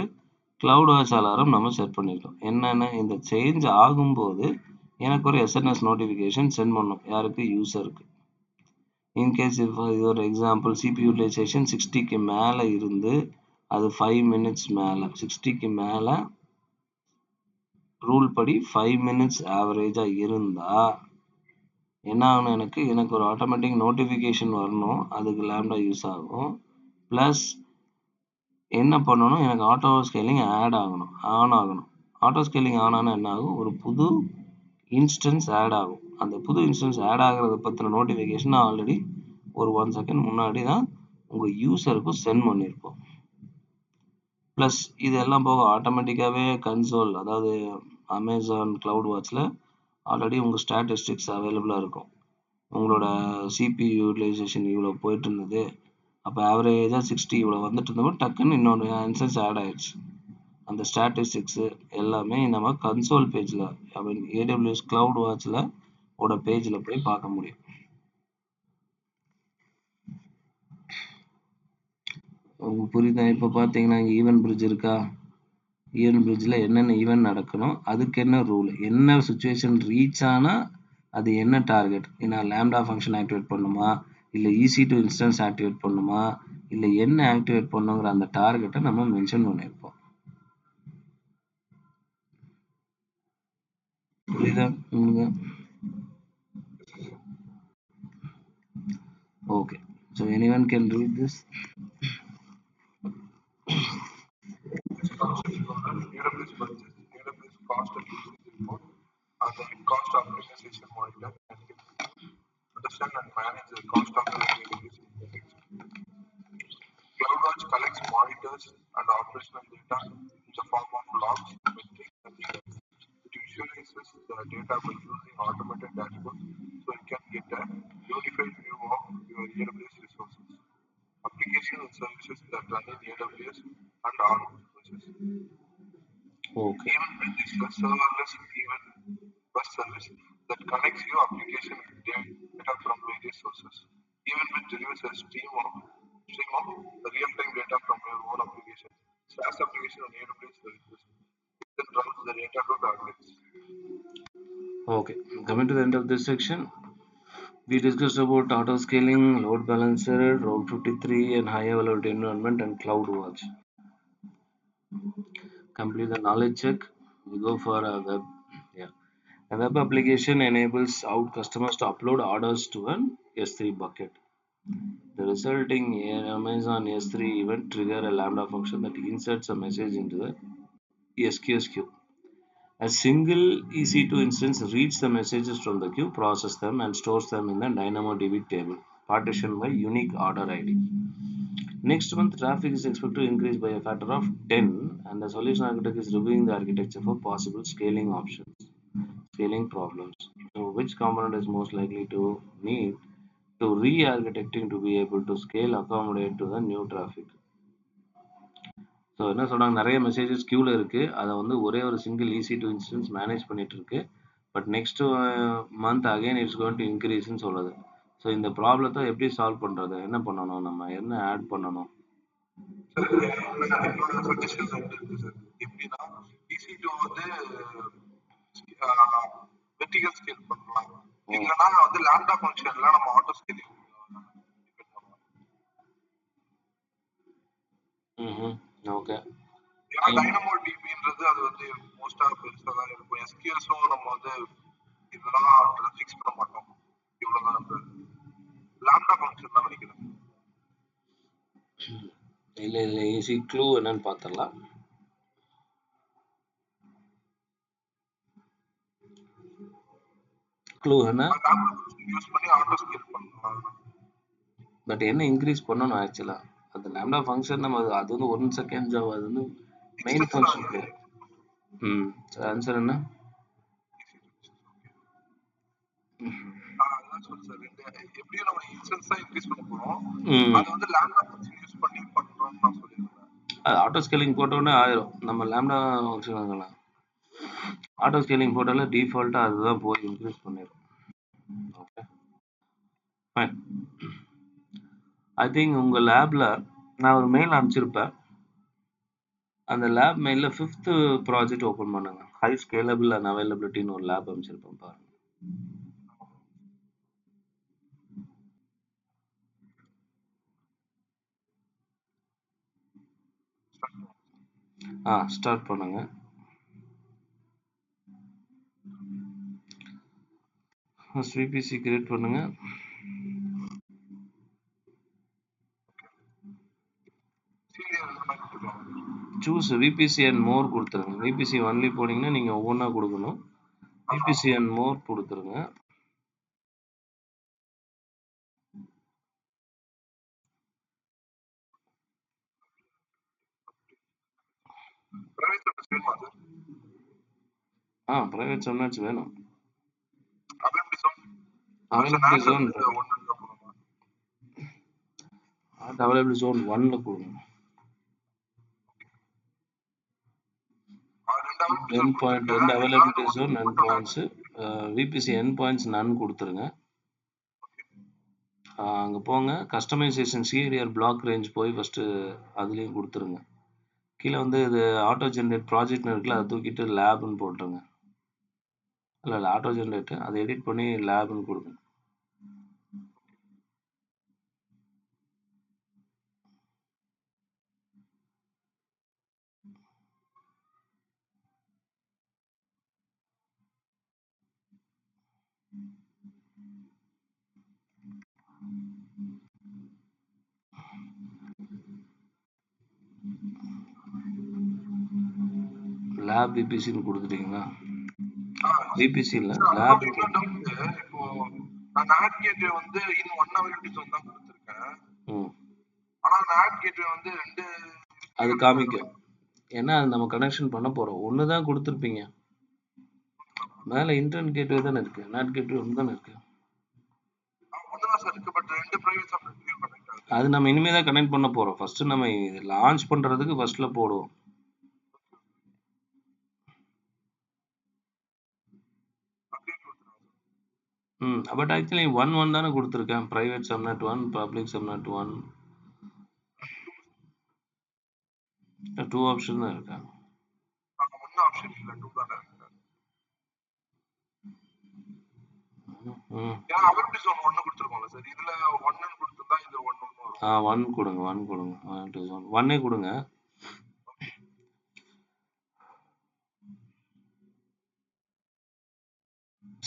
கிளவுட் வாட்ச் அலாரம் நம்ம செட் பண்ணிக்கலாம். என்னென்ன இந்த சேஞ்ச் ஆகும்போது எனக்கு ஒரு எஸ்என்எஸ் நோட்டிஃபிகேஷன் சென்ட் பண்ணும். யாருக்கு? யூசருக்கு. இன்கேஸ் இது ஒரு எக்ஸாம்பிள் சிபி யூட்டிலைசேஷன் 60க்கு மேலே இருந்து அது 5 மினிட்ஸ் மேலே 60க்கு மேலே ரூல் படி 5 மினிட்ஸ் ஆவரேஜாக இருந்தால் என்ன ஆகணும்? எனக்கு ஒரு ஆட்டோமேட்டிக் நோட்டிஃபிகேஷன் வரணும். அதுக்கு லேம்டா யூஸ் ஆகும். ப்ளஸ் என்ன பண்ணணும்? எனக்கு ஆட்டோ ஸ்கேலிங் ஆன் ஆகணும். ஆட்டோ ஸ்கேலிங் ஆன் ஆனால் என்ன ஆகும்? ஒரு புது இன்ஸ்டன்ஸ் ஆட் ஆகும். அந்த புது இன்ஸ்டன்ஸ் ஆட் ஆகிறத பற்றின நோட்டிஃபிகேஷன் ஆல்ரெடி ஒரு 1 செகண்ட் முன்னாடி தான் உங்கள் யூசருக்கும் சென்ட் பண்ணியிருப்போம். ப்ளஸ் இதெல்லாம் போக ஆட்டோமேட்டிக்காகவே கன்சோல், அதாவது அமேசான் கிளவுட் வாட்சில் ஆல்ரெடி உங்கள் ஸ்டாட்டிஸ்டிக்ஸ் அவைலபிளாக இருக்கும். உங்களோட சிபி யூட்டிலைசேஷன் இவ்வளோ போயிட்டு இருந்தது, அப்போ ஆவரேஜாக 60 இவ்வளோ வந்துட்டு இருந்தப்போ டக்குன்னு இன்னொரு இன்ஸ்டன்ஸ் ஆட் ஆயிடுச்சு. அந்த ஸ்டாட்டிஸ்டிக்ஸு எல்லாமே நம்ம கன்சோல் பேஜில், ஐ மீன் ஏடபிள்யூஎஸ் கிளவுட் வாட்சில் ஓட பேஜில் போய் பார்க்க முடியும். உங்களுக்கு புரியுதா? இப்போ பார்த்தீங்கன்னா இங்கே ஈவென்ட் பிரிட்ஜ் இருக்கா? ஈவென்ட் பிரிட்ஜில் என்னென்ன ஈவென்ட் நடக்கணும், அதுக்கு என்ன ரூல், என்ன சுச்சுவேஷன் ரீச் ஆனால் அது என்ன டார்கெட், ஏன்னா லேம்டா ஃபங்க்ஷன் ஆக்டிவேட் பண்ணுமா, இல்லை EC2 இன்ஸ்டன்ஸ் ஆக்டிவேட் பண்ணுமா, இல்லை என்ன ஆக்டிவேட் பண்ணுங்கிற அந்த டார்கெட்டை நம்ம மென்ஷன் பண்ணியிருப்போம். புரியுதா உங்களுக்கு? Okay, so anyone can read this?
AWS budget, AWS cost and usage report, and the cost optimization monitor, and understand and manage the cost of the AWS projects. CloudWatch collects, monitors, and operational data in the form of logs, metrics, and events. It visualizes the data by using automated dashboards, so you can get a unified view of your AWS resources, applications and services that run in AWS and all services.
Okay.
Even when this is a serverless event bus service that connects your application with data from various sources. Even when delivers a stream of the real-time data from your own application, SaaS application on AWS services, then routes the data to targets.
Okay, coming to the end of this section, we discussed about auto scaling, load balancer, Route 53, and high availability environment and CloudWatch. Complete the knowledge check. We go for a web. Yeah, a web application enables out customers to upload orders to an S3 bucket. The resulting Amazon S3 event trigger a Lambda function that inserts a message into the SQS queue. A single EC2 instance reads the messages from the queue, processes them, and stores them in the DynamoDB table, partitioned by unique order ID. Next month, traffic is expected to increase by a factor of 10, and the solution architect is reviewing the architecture for possible scaling options, scaling problems. So, which component is most likely to need to re-architecting to be able to scale accommodate to the new traffic? So என்ன சொல்கிறாங்க, நிறைய messages க்யூவில் இருக்குது, அதை வந்து ஒரே ஒரு single EC2 instance manage பண்ணிட்டு இருக்கு. But next month again it's going to இன்க்ரீஸ்ன்னு சொல்லுது. ஸோ இந்த ப்ராப்ளத்தை எப்படி சால்வ் பண்ணுறது, என்ன பண்ணணும், நம்ம என்ன ஆட் பண்ணணும்?
என்னோட சஜஷன் இருக்கு சார். எப்படின்னா EC2 வந்து வெர்டிகல் ஸ்கேல் பண்ணலாம், இல்லைன்னா வந்து லாம்டா ஃபங்க்ஷன்ல நம்ம ஆட்டோ ஸ்கேலிங்
ஓகே.
ஏன்னா டைனமோ டிபின்றது அது வந்து மோஸ்டா பெருசா தான் இருக்கும். எஸ்கியூஎஸும் நம்ம வந்து இதெல்லாம் ஃபிக்ஸ் பண்ண மாட்டோம், இவ்வளவுதான் லாம்டா ஃபங்க்ஷன் தான் நினைக்கிறேன்.
இல்லை இல்லை ஈஸி க்ளூ என்னன்னு பார்த்துடலாம். க்ளூ என்ன,
யூஸ் பண்ணி ஆட்டோ ஸ்கேல் பண்ணலாம்.
பட் என்ன இன்க்ரீஸ் பண்ணணும் ஆக்சுவலாக அந்த லாம்டா ஃபங்க்ஷன் நம்ம அது வந்து 1 செகண்ட் ஜாவ், அது வந்து மெயின் ஃபங்க்ஷன் கிடையாது. ஆன்சர் என்ன?
அதான் சொல்றேன் சார், எப்படியும் நம்ம இன்ஸ்டன்ஸ் தான் இன்க்ரீஸ் பண்ண போறோம், அது வந்து லாம்டா ஃபங்க்ஷன் யூஸ் பண்ணி பண்றோம்னு நான் சொல்லியிருந்தேன்.
அது ஆட்டோ ஸ்கேலிங் போட்டோன்னே ஆயிரும். நம்ம லாம்டா ஃபங்க்ஷன் ஆட்டோ ஸ்கேலிங் போட்டால டிஃபால்ட்டாக அதுதான் போய் இன்க்ரீஸ் பண்ணிடும். Okay fine. ஐ திங்க் உங்கள் லேபில் நான் ஒரு மெயில் அனுப்பிச்சிருப்பேன். அந்த லேப் மெயில்ல 5th ப்ராஜெக்ட் ஓப்பன் பண்ணுங்க. ஹை ஸ்கேலபிள் அண்ட் அவைலபிலிட்டின்னு ஒரு லேப் அமைச்சிருப்பேன் பாருங்க. ஸ்டார்ட் பண்ணுங்க. ஃபர்ஸ்ட் VPC கிரியேட் பண்ணுங்க. சூஸ் VPC அண்ட் மோர் கொடுத்துருங்க. VPC ஒன்லி போனீங்கன்னா நீங்க ஒவ்வொன்றா கொடுக்கணும். VPC அண்ட் மோர் கொடுத்துருங்க. பிரைவேட் சப்நெட்ஸ் வேணும். அவைலபிலிட்டி ஜோன் அவைலபிலிட்டி ஜோன் 1ல கொடுங்க. என் பாயிண்ட் வந்து availability zone endpoints. VPC endpoints none கொடுத்துருங்க. அங்கே போங்க, கஸ்டமைசேஷன் CADR பிளாக் ரேஞ்ச் போய் ஃபஸ்ட்டு அதுலேயும் கொடுத்துருங்க. கீழே வந்து இது ஆட்டோ ஜென்ரேட் ப்ராஜெக்ட்னு இருக்குல்ல, அதை தூக்கிட்டு லேப்னு போட்டுருங்க. இல்லை ஆட்டோ ஜென்ரேட்டு அதை எடிட் பண்ணி லேப்னு கொடுங்க. லேப் VPCன்னு கொடுத்துட்டீங்களா? VPC இல்ல லேப்.
இப்போ நான் NAT கேட்வே வந்து இன்னும் 1 அவைலபிலிட்டி ஜோன் தான் கொடுத்துருக்கேன். ஆனா NAT கேட்வே வந்து 2
அது காமிக்கும். ஏன்னா அது நம்ம கனெக்ஷன் பண்ண போறோம். ஒன்று தான் கொடுத்துருப்பீங்க. மேலே இன்டர்நெட் கேட்வே தானே இருக்கு. NAT கேட்வே ஒன்று தானே இருக்கு. அது நம்ம இனிமே தான் கனெக்ட் பண்ண போறோம். ஃபர்ஸ்ட் நம்ம லான்ச் பண்றதுக்கு ஃபர்ஸ்ட்ல போடுவோம். பட் ஆக்சுவலி 1 தானே கொடுத்துருக்கேன். Private subnet 1, public subnet 1. 2 option தான் இருக்கா? ஒன் கொடுங்க. 1 கொடுங்க.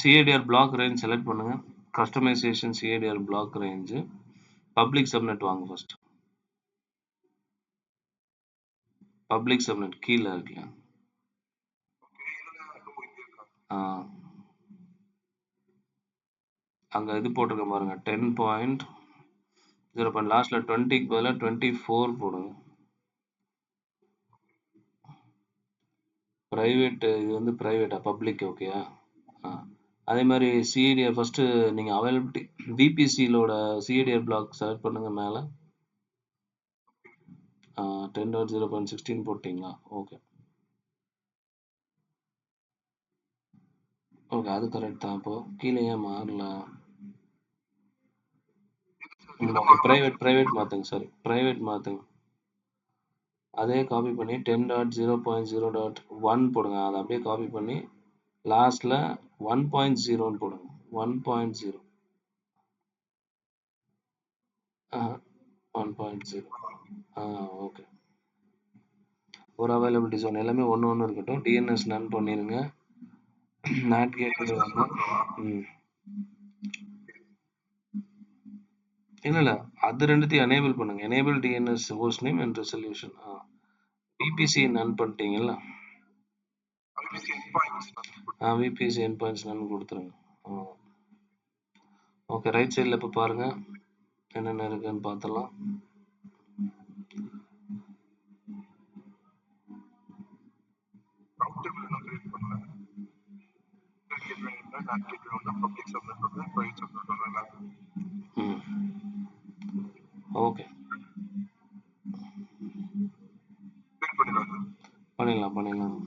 CADR பிளாக் ரேஞ்ச் செலக்ட் பண்ணுங்க. Customisation CADR block range. Public subnet வாங்க ஃபர்ஸ்ட். பப்ளிக் சப்நெட் கீழே இருக்குல்ல. அங்கே இது போட்டிருக்க பாருங்க 10.0. லாஸ்ட்ல 20க்கு பதிலாக 24 போடுங்க. ப்ரைவேட் இது வந்து ப்ரைவேட்டா பப்ளிக் ஓகேயா? அதே மாதிரி CADR ஃபர்ஸ்ட் நீங்கள் அவைலபிலிட்டி VPCலோட CADR பிளாக் செலக்ட் பண்ணுங்க. மேலே 10.0.16 போட்டிங்களா? ஓகே அது கரெக்ட் தான். அப்போ கீழே ஏன் மாறல? ஓகே ப்ரைவேட் மாற்றுங்க. சாரி ப்ரைவேட் மாற்றுங்க. அதே காப்பி பண்ணி 10.0.0.1 போடுங்க. அதை அப்படியே காப்பி பண்ணி லாஸ்ட்ல 1.0ன்னு போடுங்க. 1.0 1.0. ஓகே. ஒரு அவைலபிலிட்டி ஜோன் எல்லாமே 1 இருக்கட்டும். DNS நன் பண்ணிடுங்க. NAT கேட்வே இல்லை அது ரெண்டுத்தையும் எனேபிள் பண்ணுங்க. Enable DNS host name and resolution. VPC none பண்ணிட்டீங்கல்ல. VPC என் பாயிண்ட்ஸ் நன் கொடுத்துருங்க. ஓகே ரைட் சைடில் இப்போ பாருங்க என்னென்ன இருக்குன்னு பார்த்தலாம். ஓகே பண்ணிடலாம்.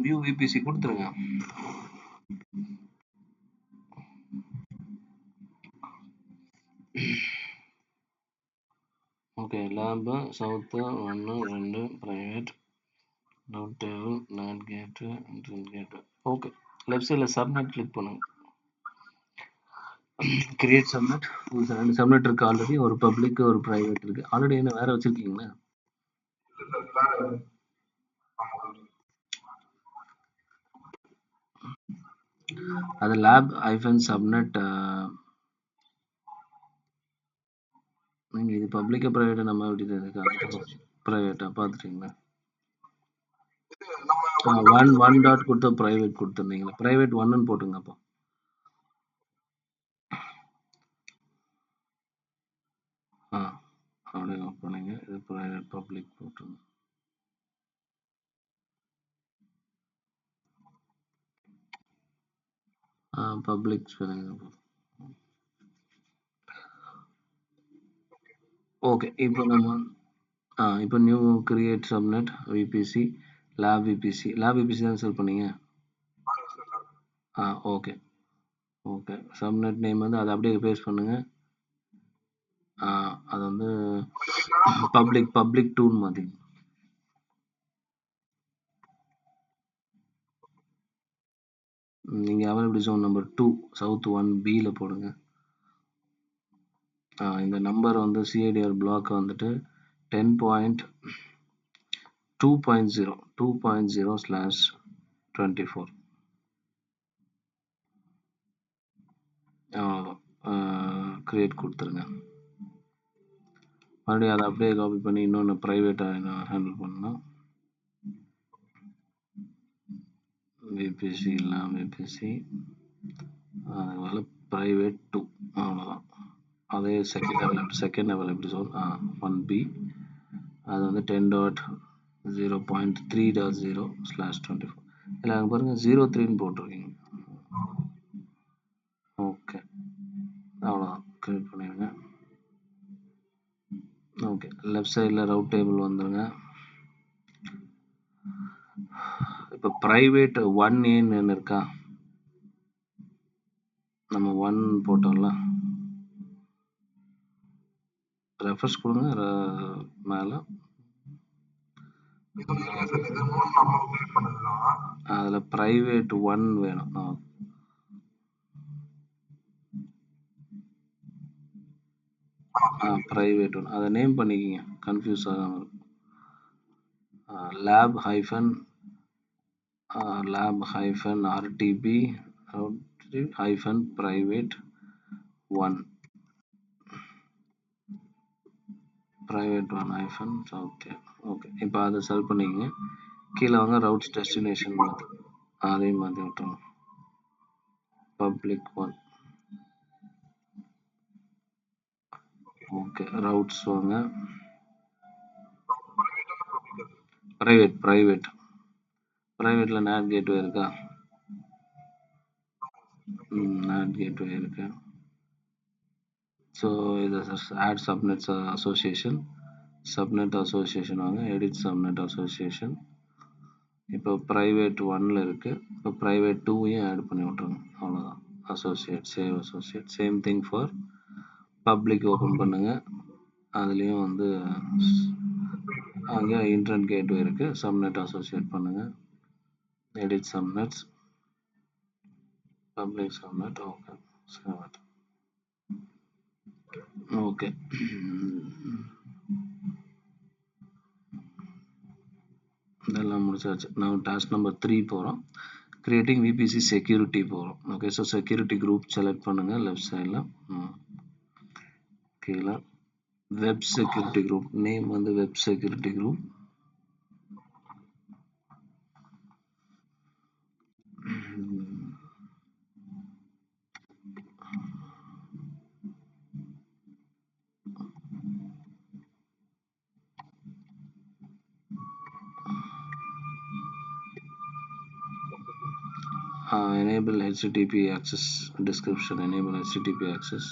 வியூ விபிசி கொடுத்துருங்க. Okay, lab south 1 2 private doubt table not கேட்டு கேட்டு. ஓகே, லெஃப்ட் சைடில் சப்நெட் கிளிக் பண்ணுங்க. Create subnet. உங்களுக்கு 2 சப்நெட் இருக்கு ஆல்ரெடி. ஒரு பப்ளிக் ஒரு ப்ரைவேட் இருக்கு. ஆல்ரெடி என்ன வேற வச்சிருக்கீங்களா? அது லேப் ஐஃபன் சப்நெட். நீங்கள் இது பப்ளிக்கா ப்ரைவேட்டா நம்ம எப்படி தெரிஞ்சுக்க? ப்ரைவேட்டா பார்த்துட்டீங்களா? ஒன் டாட் கொடுத்து ப்ரைவேட் கொடுத்துருந்தீங்களா? ப்ரைவேட் 1ன்னு போட்டுங்க. அப்போ அப்படியே நோட் பண்ணுங்க. இது ப்ரைவேட் பப்ளிக் போட்டுருங்க. பப்ளிக் சொல்லுங்க. ஓகே, இப்போ நம்ம இப்போ new create subnet VBC lab VBC. Lab VBC தான் செல் பண்ணீங்க. Okay okay. சப்நெட் நேம் வந்து அதை அப்படியே ரிப்ளேஸ் பண்ணுங்க. அது வந்து பப்ளிக் 2ன்னு மாதிரி. நீங்கள் availability zone number 2 south 1B போடுங்க. இந்த நம்பர் வந்து சிஐடிஆர் பிளாக் வந்துட்டு 10.2.0/24. கிரியேட் கொடுத்துருங்க. மறுபடியும் அதை அப்படியே காப்பி பண்ணி இன்னொன்று ப்ரைவேட்டாக ஹேண்டில் பண்ணணும். விபிசி இல்லாமல் விபிசி அதனால ப்ரைவேட் 2 அவ்வளோதான். அதே செகண்ட் அவைலபிலிட்டி ஜோன் 1B. அது வந்து 10.0.3.0/24. இல்லை அங்கே பாருங்கள் 03ன்னு போட்டிருக்கீங்க. ஓகே, அவ்வளோதான். கிரியேட் பண்ணிடுங்க. ஓகே, லெஃப்ட் சைடில் ரவுட் டேபிள் வந்துடுங்க. இப்போ ப்ரைவேட் 1Aன்னு இருக்கா? நம்ம 1 போட்டோம்ல, ரெஃப்ரெஷ் கொடுங்க. மேலே அதில் ப்ரைவேட் 1 வேணும். ப்ரைவேட் 1 அதை நேம் பண்ணிக்கிங்க, கன்ஃபியூஸ் ஆகாமல். Lab hyphen RTB hyphen private 1 hyphen south. Okay, இப்போ அதை செல் பண்ணிக்கங்க. கீழே வாங்க, ரவுட்ஸ் டெஸ்டினேஷன் மாற்று. அதையும் மாற்றி விட்டுருங்க. பப்ளிக் 1. ஓகே, ரவுட்ஸ் வாங்க. ப்ரைவேட்ல நேட் கேட்வே இருக்கா? நேட் கேட்வே இருக்கு. ஸோ இது ஆட் சப்நெட்ஸ் அசோசியேஷன் வாங்க. Edit subnet association. இப்போ ப்ரைவேட் 1ல் இருக்குது. இப்போ ப்ரைவேட் 2வையும் ஆட் பண்ணி விட்ருங்க. அவ்வளோதான். Associate same thing for public. Open பண்ணுங்கள். அதுலேயும் வந்து அங்கே இன்டர்நெட் கேட்வே இருக்குது. சப்நெட் அசோசியேட் பண்ணுங்கள். Edit subnets public subnet. Okay, subnet. Okay, இதெல்லாம் முடிச்சாச்சு. நான் டாஸ்க் நம்பர் 3 போகிறோம். கிரியேட்டிங் விபிசி செக்யூரிட்டி போகிறோம். Okay, so security group select பண்ணுங்கள் லெஃப்ட் சைடில். கீழே வெப் செக்யூரிட்டி குரூப் நேம் வந்து web security group. enable HTTP access description, enable HTTP access.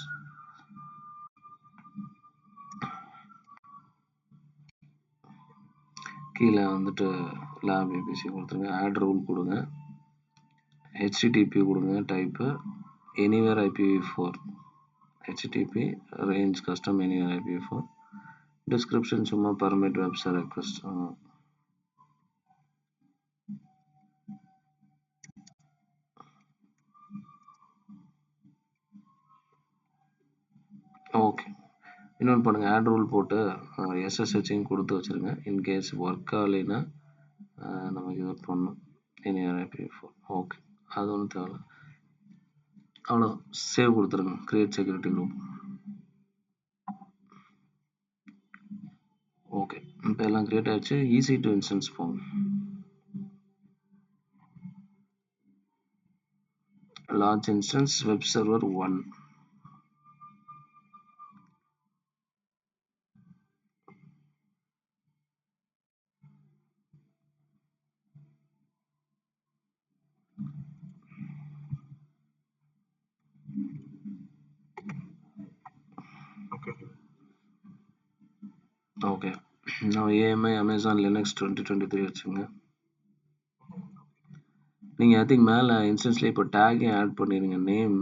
கீழே வந்துட்டு லேப் ஏபிசி கொடுத்துருங்க. ஆட் ரூல் கொடுங்க. HTTP கொடுங்க. Type anywhere IPv4. HTTP range custom anywhere IPv4. description சும்மா permit website request. ஓகே, இன்னொன்று பண்ணுங்க. Add rule போட்டு SSHையும் கொடுத்து வச்சுருங்க. இன்கேஸ் ஒர்க் ஆகலைன்னா நமக்கு இது பண்ணணும். Anywhere IPv4. ஓகே, அது ஒன்றும் தேவை. அவ்வளோ சேவ் கொடுத்துருங்க. Create security group. ஓகே, இப்போ எல்லாம் கிரியேட் ஆயிடுச்சு. ஈஸி டு இன்ஸ்டன்ஸ் போங்க. Launch instance web server 1. Okay, நான் AMI அமேசான் லினக்ஸ் 2023 வச்சுங்க. நீங்கள் ஐ திங்க் மேலே இன்ஸ்டன்ஸ்லேயே இப்போ டேக்கையும் ஆட் பண்ணிடுங்க. நேம்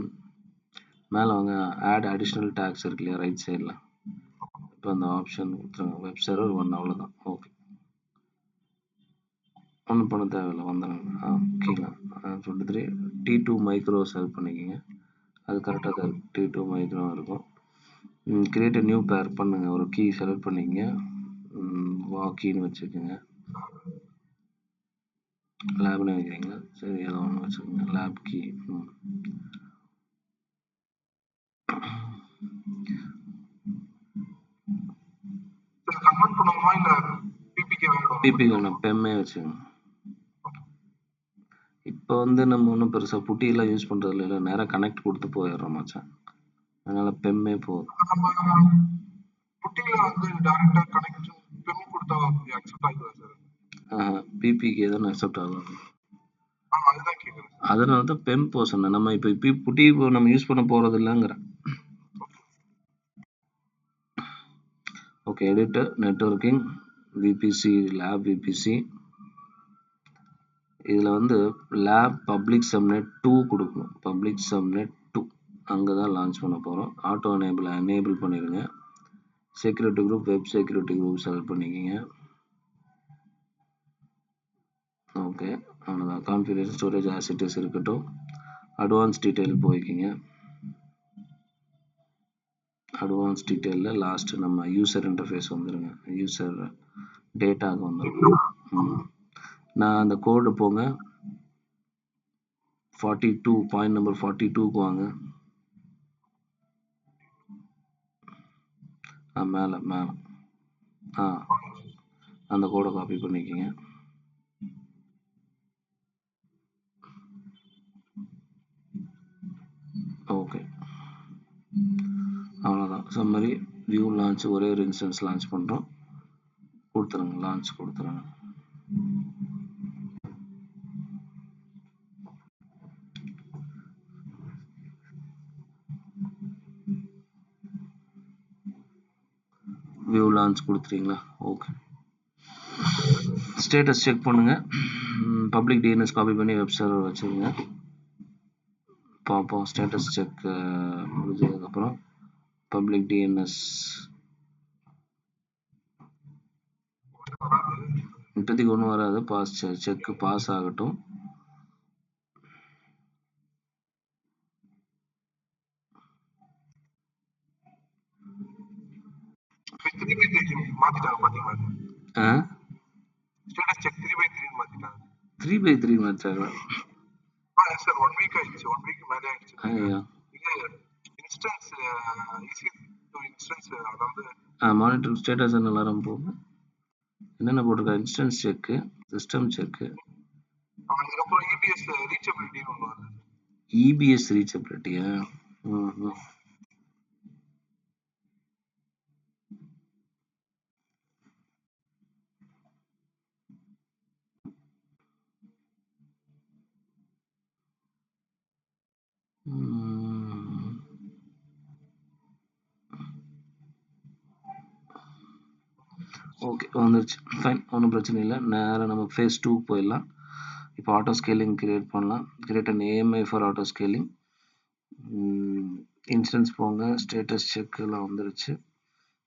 மேலே வாங்க, ஆட் அடிஷ்னல் டேக்ஸ் இருக்கு இல்லையா ரைட் சைடில். இப்போ அந்த ஆப்ஷன் கொடுத்துருங்க. Web server 1. அவ்வளோதான். ஓகே, ஒன்றும் பண்ண தேவையில்லை. வந்துடுங்க. கீழே 23 T2 மைக்ரோ செலக்ட் பண்ணிக்கிங்க. அது கரெக்டாக தான் இருக்கும். T2 மைக்ரோ இருக்கும். கிரியேட் நியூ பேர் பண்ணுங்க. ஒரு கீ செலக்ட் பண்ணிக்கங்க. வாக்கின்னு வச்சுக்கோங்க. லேப்னு வைக்கிறீங்களா? சரி, ஏதோ ஒன்று வச்சுக்கோங்க. Lab key. பிபி வேணும். பெம்மே வச்சுக்கோங்க. இப்போ வந்து நம்ம ஒன்றும் பெருசாக புட்டியெல்லாம் யூஸ் பண்ணுறது இல்லை. நேராக கனெக்ட் கொடுத்து போயிடுறோம் மச்சான். அதனால பெம்மே போதும். பிபிக்கு எதுவும் அக்செப்ட் ஆகும். அதனால தான் பெம் போ சொன்னேன். நம்ம இப்போ புட்டி நம்ம யூஸ் பண்ண போகிறது இல்லைங்கிறேன். Okay, editor networking VPC lab VPC. இதில் வந்து லேப் பப்ளிக் சப்நெட் 2 கொடுக்கணும். பப்ளிக் சப்நெட் 2 அங்கே தான் லான்ச் பண்ண போகிறோம். ஆட்டோ எனேபிள் பண்ணிடுங்க. Security group web security group select பண்ணிக்கிங்க. ஓகே, அவ்வளோதான். Configuration storage as it is இருக்கட்டும். அட்வான்ஸ் டீட்டெயில் போய்க்கிங்க. அட்வான்ஸ் டீட்டெயிலில் லாஸ்ட்டு நம்ம யூசர் இன்டர்ஃபேஸ் வந்துடுங்க. யூசர் டேட்டாவுக்கு வந்துடுங்க. நான் அந்த கோடு போங்க. 42 பாயிண்ட் நம்பர் 42க்கு வாங்க. மேலே அந்த கோடை காப்பி பண்ணிக்கிங்க. ஓகே, அவ்வளோதான். சம்மரி வியூ லான்ச் ஒரே ஒரு இன்ஸ்டன்ஸ் லான்ச் பண்ணுறோம். கொடுத்துருங்க. லான்ச் கொடுத்துருங்க. வியூ லான்ச் கொடுத்துறீங்களா? ஓகே, ஸ்டேட்டஸ் செக் பண்ணுங்க. பப்ளிக் டிஎன்எஸ் காப்பி பண்ணி வெப் சர்வர் வச்சுருங்க. பார்ப்போம். ஸ்டேட்டஸ் செக் முடிஞ்சதுக்கப்புறம் பப்ளிக் டிஎன்எஸ் இப்போதைக்கு ஒன்றும் வராது. செக் பாஸ் ஆகட்டும். 3/3 மாற்றாங்களா?
எஸ் சார் 1 வீக் ஆயிடுச்சு. 1 வீக் மேலே ஆயிடுச்சு.
ஐயா
இது இன்ஸ்டன்ஸ் ஈஸி டு இன்ஸ்டன்ஸ் அதாவது
மானிட்டர் ஸ்டேட்டஸ் எல்லாரும் போகும். என்னென்ன போட்டிருக்கா? இன்ஸ்டன்ஸ் செக்கு, சிஸ்டம் செக்கு,
அதுக்கப்புறம் இபிஎஸ் ரீச்சபிலிட்டின்னு ஒன்று வருது.
இபிஎஸ் ரீச்சபிலிட்டியா? ஓகே வந்துருச்சு. ஃபைன், ஒன்றும் பிரச்சனை இல்லை. நேராக நம்ம ஃபேஸ் 2 போயிடலாம். இப்போ ஆட்டோ ஸ்கேலிங் கிரியேட் பண்ணலாம். Create an AMI for auto scaling. Instance போங்க, ஸ்டேட்டஸ் செக் எல்லாம் வந்துருச்சு.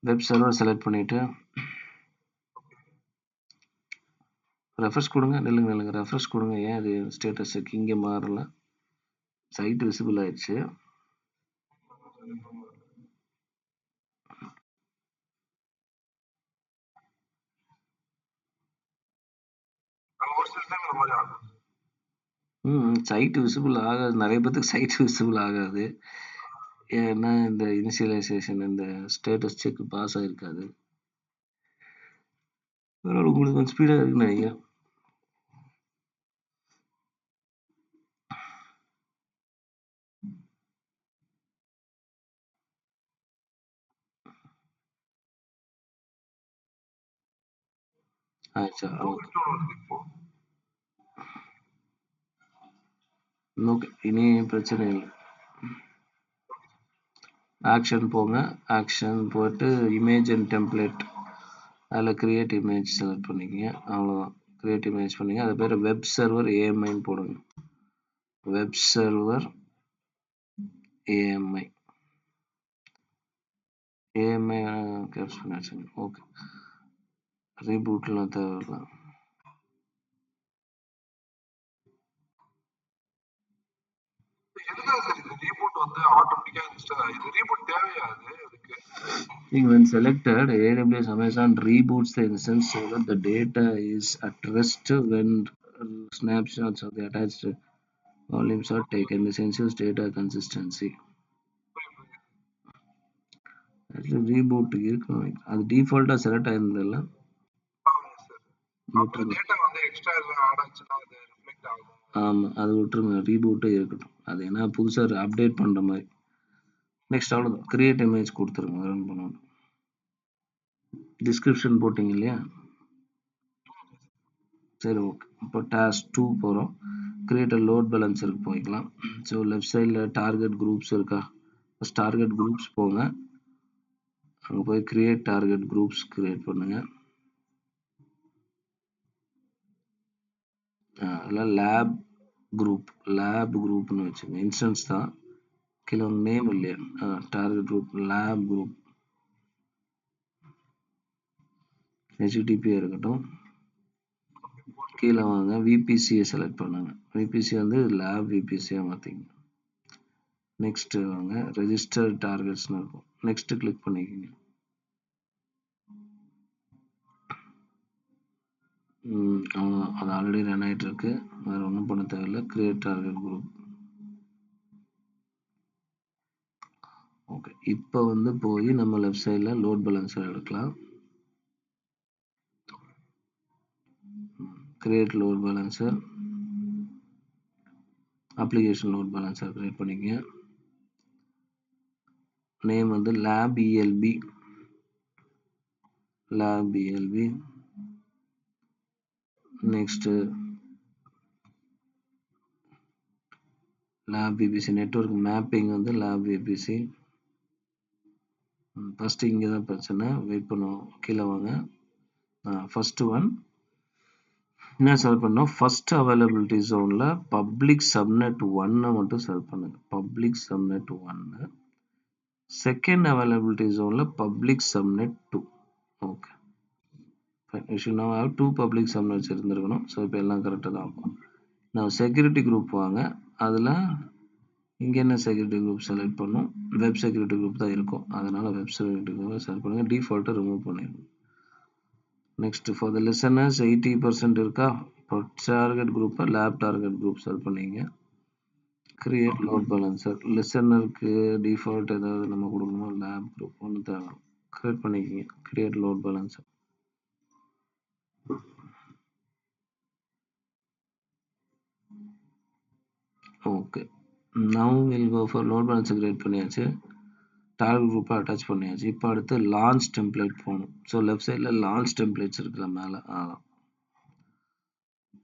வெப் சர்வர் செலக்ட் பண்ணிவிட்டு ரெஃப்ரெஷ் கொடுங்க. நில்லுங்க ரெஃப்ரெஷ் கொடுங்க. ஏன் அது ஸ்டேட்டஸ் செக் இங்கே மாறல? சைட் விசிபிள் ஆயிடுச்சு. சைட் விசிபிள் ஆகாது. நிறைய பேருக்கு சைட் விசிபிள் ஆகாது. ஏன்னா இந்த இனிஷியலைசேஷன் இந்த ஸ்டேட்டஸ் செக் பாஸ் ஆகிருக்காது. உங்களுக்கு கொஞ்சம் ஸ்பீடாக இருக்குன்னு நினைக்கிறேன். ஆச்சா, ஓகே, இனி பிரச்சனை இல்லை. ஆக்ஷன் போங்க. ஆக்ஷன் போட்டு இமேஜ் அண்ட் டெம்ப்ளேட், அதில் கிரியேட் இமேஜ் செலக்ட் பண்ணிக்கங்க. அவ்வளோதான், கிரியேட் இமேஜ் பண்ணிங்க. அது பேர் வெப் சர்வர் ஏஎம்ஐன்னு போடுங்க. வெப் சர்வர் ஏஎம்ஐ கேப்ஸ் பண்ணி வச்சுங்க. ஓகே, ரீபூட்லாம் தேவையில்லை. When selected, AWS Amazon reboots the instance so that the data is at rest when snapshots of the attached volumes are taken. This ensures data consistency. Reboot இருக்கும். அது டிஃபால்ட்டாக select ஆயிருந்ததில்ல. ஆமாம், அது விட்டுருங்க. ரீபூட்டே இருக்கட்டும். அது என்ன புதுசாக அப்டேட் பண்ணுற மாதிரி. நெக்ஸ்ட் அவ்வளோதான், கிரியேட் இமேஜ் கொடுத்துருங்க. ரன் பண்ணணும். டிஸ்கிரிப்ஷன் போட்டிங்க இல்லையா? சரி, ஓகே. இப்போ டாஸ்க் 2 போகிறோம். கிரியேட் லோட் பேலன்சருக்கு போய்க்கலாம். ஸோ லெஃப்ட் சைடில் டார்கெட் குரூப்ஸ் இருக்கா? ஃபஸ்ட் டார்கெட் குரூப்ஸ் போங்க. அங்கே போய் கிரியேட் டார்கெட் குரூப்ஸ் கிரியேட் பண்ணுங்க. அதில் லேப் குரூப்னு வச்சுங்க. இன்ஸ்டன்ஸ் தான், கீழே உங்கள் நேம் இல்லையா? டார்கெட் குரூப் லேப் குரூப் ஹெச்டிடிபியாக இருக்கட்டும். கீழே வாங்க, விபிசியை செலக்ட் பண்ணுங்க. விபிசி வந்து லேப் விபிசியாக மாற்றிங்க. நெக்ஸ்ட் வாங்க, ரெஜிஸ்டர் டார்கெட்ஸ்னு இருக்கும். நெக்ஸ்ட் கிளிக் பண்ணிக்கோங்க. அவ்வளோதான், அது ஆல்ரெடி ரன் ஆகிட்டு இருக்கு. வேறு ஒன்றும் பண்ண தேவையில்லை. Create target group. ஓகே, இப்போ வந்து போய் நம்ம லெஃப்ட் சைடில் லோட் பேலன்சர் எடுக்கலாம். Create load balancer, application load balancer create பண்ணிக்கங்க. நேம் வந்து lab ELP. Next lab VBC. Network mapping வந்து லேப் விபிசி. ஃபஸ்ட்டு இங்கே தான் பிரச்சனை, வெயிட் பண்ணுவோம். கீழே வாங்க. ஃபஸ்ட்டு ஒன் என்ன செலக்ட் பண்ணோம்? ஃபர்ஸ்ட் அவைலபிலிட்டி ஜோனில் பப்ளிக் சப்நெட் 1 மட்டும் செலக்ட் பண்ணுங்க. Public subnet 1. செகண்ட் அவைலபிலிட்டி ஜோனில் public subnet 2. Okay, you should now have 2 public subnets இருந்திருக்கணும். ஸோ இப்போ எல்லாம் கரெக்டாக தான் இருக்கும். நான் செக்யூரிட்டி குரூப் வாங்க. அதில் இங்கே என்ன செக்யூரிட்டி குரூப் செலக்ட் பண்ணும்? வெப் செக்யூரிட்டி குரூப் தான் இருக்கும். அதனால் வெப் செக்யூரிட்டி குரூப் செலக்ட் பண்ணுங்கள். டிஃபால்ட்டை ரிமூவ் பண்ணிடுங்க. நெக்ஸ்ட் ஃபார் த லிசனர்ஸ் 80% இருக்கா? இப்போ டார்கெட் குரூப்பை லேப் டார்கெட் குரூப் செலக்ட் பண்ணிங்க. Create load balancer. லிசனருக்கு டிஃபால்ட் ஏதாவது நம்ம கொடுக்கணுமா? லேப் குரூப் ஒன்று தேவை. கிரியேட் பண்ணிக்கிங்க. Create load balancer. Okay, now will go for load balancer. Create பண்ணியாச்சு. டார்கெட் குரூப்பை அட்டாச் பண்ணியாச்சு. இப்போ அடுத்து லான்ச் டெம்ப்ளேட் போகணும். ஸோ லெஃப்ட் சைடில் லான்ச் டெம்ப்ளேட்ஸ் இருக்குல்ல மேலே,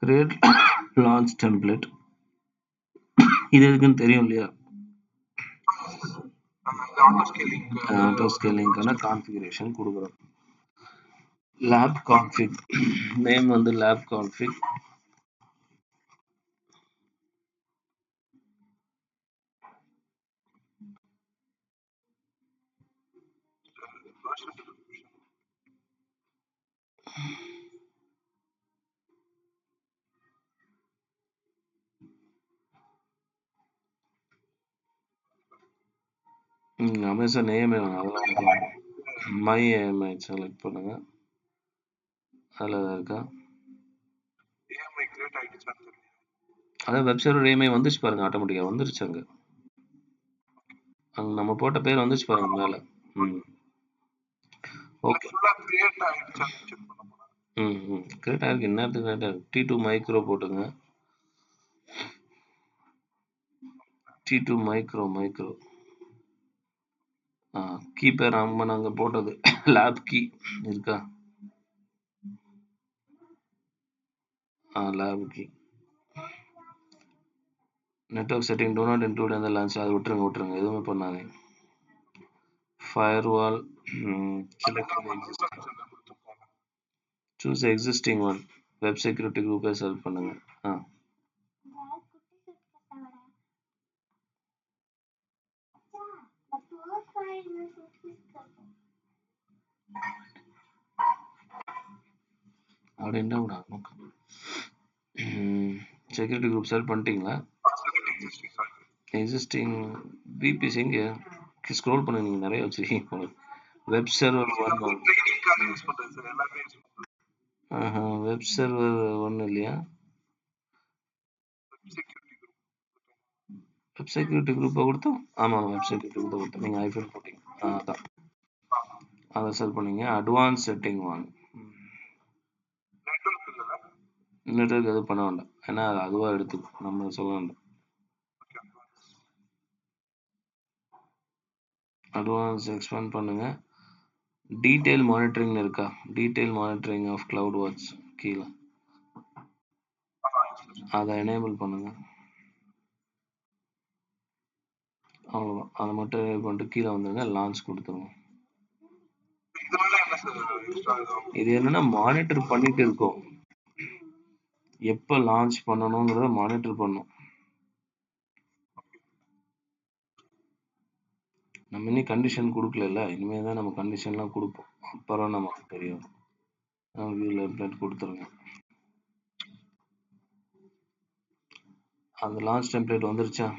கிரியேட் லான்ச் டெம்ப்ளேட். இது எதுக்குன்னு தெரியும் இல்லையா? ஆட்டோ ஸ்கேலிங்கான கான்ஃபிகரேஷன் கொடுக்குறோம். லேப் கான்ஃபிக் நேம் வந்து லேப் கான்ஃபிக். அமேசான் ஏஎம்ஐ அதெல்லாம் மை ஏஎம்ஐ செலக்ட் பண்ணுங்க. அதில் இருக்கா? அதான் வெப் சர்வர் ஏஎம்ஐ வந்துச்சு பாருங்க, ஆட்டோமேட்டிக்காக வந்துருச்சு. அங்கே நம்ம போட்ட பேர் வந்துச்சு பாருங்க மேலே. ஓகே. கிரியேட் ஆயிருக்கு. என்னத்துக்கு கிரியேட் ஆயிருக்கு? T2 மைக்ரோ போட்டுங்க. T2 மைக்ரோ கீ பேர் நம்ம நாங்கள் போட்டது லேப் கீ இருக்கா? Lab key. Network setting do not include அந்த லான்ச். அதை விட்டுருங்க, எதுவுமே பண்ணாதீங்க. Firewall choose existing one. Web security குரூப்பை செலக்ட் பண்ணுங்க. அப்படி என்ன விட செக்யூரிட்டி குரூப் செலக்ட் பண்ணிட்டீங்களா? எக்ஸிஸ்டிங் விபிசி இங்கே ஸ்க்ரோல் பண்ணி நீங்கள் நிறைய வச்சுருக்கீங்க. வெப் சர்வர் வெப் சர்வர் ஒன்று இல்லையா? வெப் செக்யூரிட்டி குரூப்பை கொடுத்தோம். ஆமாம், வெப் செக்யூரிட்டி குரூப்பை கொடுத்தோம். நீங்கள் ஐஃபோன் போட்டீங்க. அதான் அதை செலக்ட் பண்ணீங்க. அட்வான்ஸ் செட்டிங் வாங்க. நெட்வொர்க் எதுவும் பண்ண வேண்டாம், ஏன்னா அது அதுவாக எடுத்துக்கும், நம்ம சொல்ல வேண்டாம். அட்வான்ஸ் எக்ஸ்பேண்ட் பண்ணுங்க. டீடைல் மானிட்டரிங் இருக்கா? Detail monitoring of CloudWatch கீழே அதை எனேபிள் பண்ணுங்க. அவ்வளோதான், அதை மட்டும் எனேபிள் பண்ணிட்டு கீழே வந்துருங்க. லான்ச் கொடுத்துருங்க. இது என்னன்னா மானிட்டர் பண்ணிட்டு இருக்கோம். எப்போ லான்ச் பண்ணணுங்கிறத மானிட்டர் பண்ணும். நம்ம இன்னும் கண்டிஷன் கொடுக்கல, இனிமேல் தான் நம்ம கண்டிஷன்லாம் கொடுப்போம். அப்புறம் நமக்கு தெரியும். வியூவில் டெம்ப்ளேட் கொடுத்துருங்க. அந்த லான்ச் டெம்ப்ளேட் வந்துருச்சா?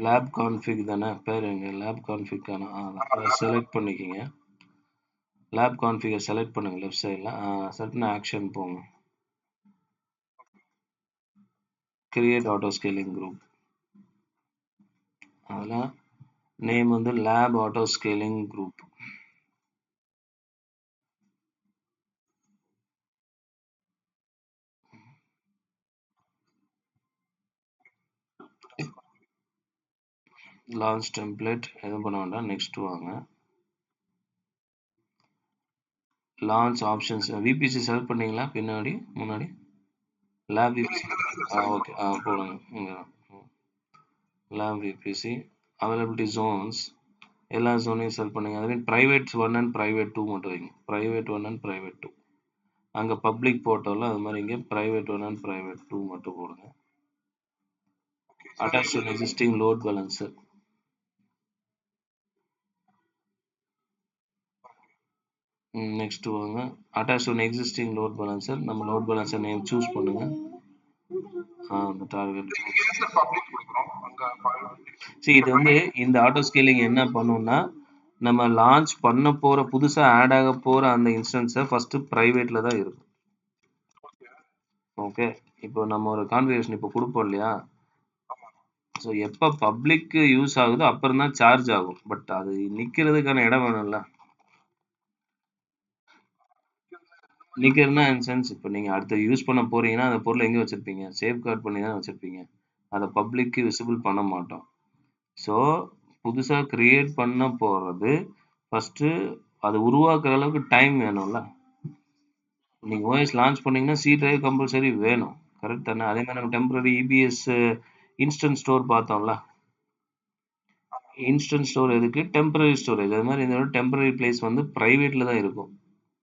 லேப் கான்ஃபிக் தானே பேர்? எங்க லேப் கான்ஃபிக்கான அதை செலக்ட் பண்ணிக்கிங்க. லேப் கான்ஃபிகை செலக்ட் பண்ணுங்க லெஃப்ட் சைடில். செலக்ட் பண்ண ஆக்ஷன் போங்க. Create auto scaling group. அதில் நேம் வந்து lab auto scaling group. Launch template எதுவும் பண்ண வேண்டாம். நெக்ஸ்ட் வாங்க. லான்ச் ஆப்ஷன்ஸ் விபிசி செலக்ட் பண்ணீங்களா? பின்னாடி முன்னாடி லேப் விபிசி. ஓகே, போடுங்க. இங்கே லேப் விபிசி அவைலபிலிட்டி ஜோன்ஸ் எல்லா ஜோனையும் செலக்ட் பண்ணுங்க. அதுவே ப்ரைவேட் 1 அண்ட் ப்ரைவேட் 2 மட்டும் வைங்க. Private 1 and private 2. அங்கே பப்ளிக் போட்டோம்ல, அது மாதிரி இங்கே ப்ரைவேட் 1 அண்ட் ப்ரைவேட் 2 மட்டும் போடுங்க. Attach to existing load balancer. Next வாங்க. Attach to existing load balancer. நம்ம லோட் பேலன்சர் நேம் சூஸ் பண்ணுங்க. அந்த டார்கெட் இது வந்து இந்த ஆட்டோ ஸ்கேலிங் என்ன பண்ணும்னா, நம்ம லான்ச் பண்ண போற புதுசா ஆட் ஆக போற அந்த இன்ஸ்டன்ஸை ஃபர்ஸ்ட் பிரைவேட்ல தான் இருக்கும். ஓகே. இப்போ நம்ம ஒரு கான்ஃபிகரேஷன் இப்போ குடுப்போம் இல்லையா? ஸோ எப்ப பப்ளிக்கு யூஸ் ஆகுதோ அப்புறம் தான் சார்ஜ் ஆகும். பட் அது நிக்கிறதுக்கான இடம் வேணும்ல? நிக்கிறதுனா இன் சென்ஸ் இப்ப நீங்க அடுத்து யூஸ் பண்ண போறீங்கன்னா, அந்த பொருள எங்க வச்சிருப்பீங்க? சேஃப்கார்ட் பண்ணி தான வச்சிருப்பீங்க. அத பப்ளிக்கு விசிபிள் பண்ண மாட்டோம். ஸோ புதுசா கிரியேட் பண்ண போறது, ஃபர்ஸ்ட்டு அது உருவாக்குற அளவுக்கு டைம் வேணும்ல? நீங்க ஓஎஸ் லான்ச் பண்ணீங்கன்னா, சி டிரைவ் கம்பல்சரி வேணும். கரெக்ட் தானே? அதே மாரி நம்ம டெம்பரரி இபிஎஸ் இன்ஸ்டன்ட் ஸ்டோர் பார்த்தோம்ல? இன்ஸ்டன்ட் ஸ்டோர் எதுக்கு? Temporary storage. அது மாரி இதோட டெம்பரரி பிளேஸ் வந்து பிரைவேட்ல தான் இருக்கும்.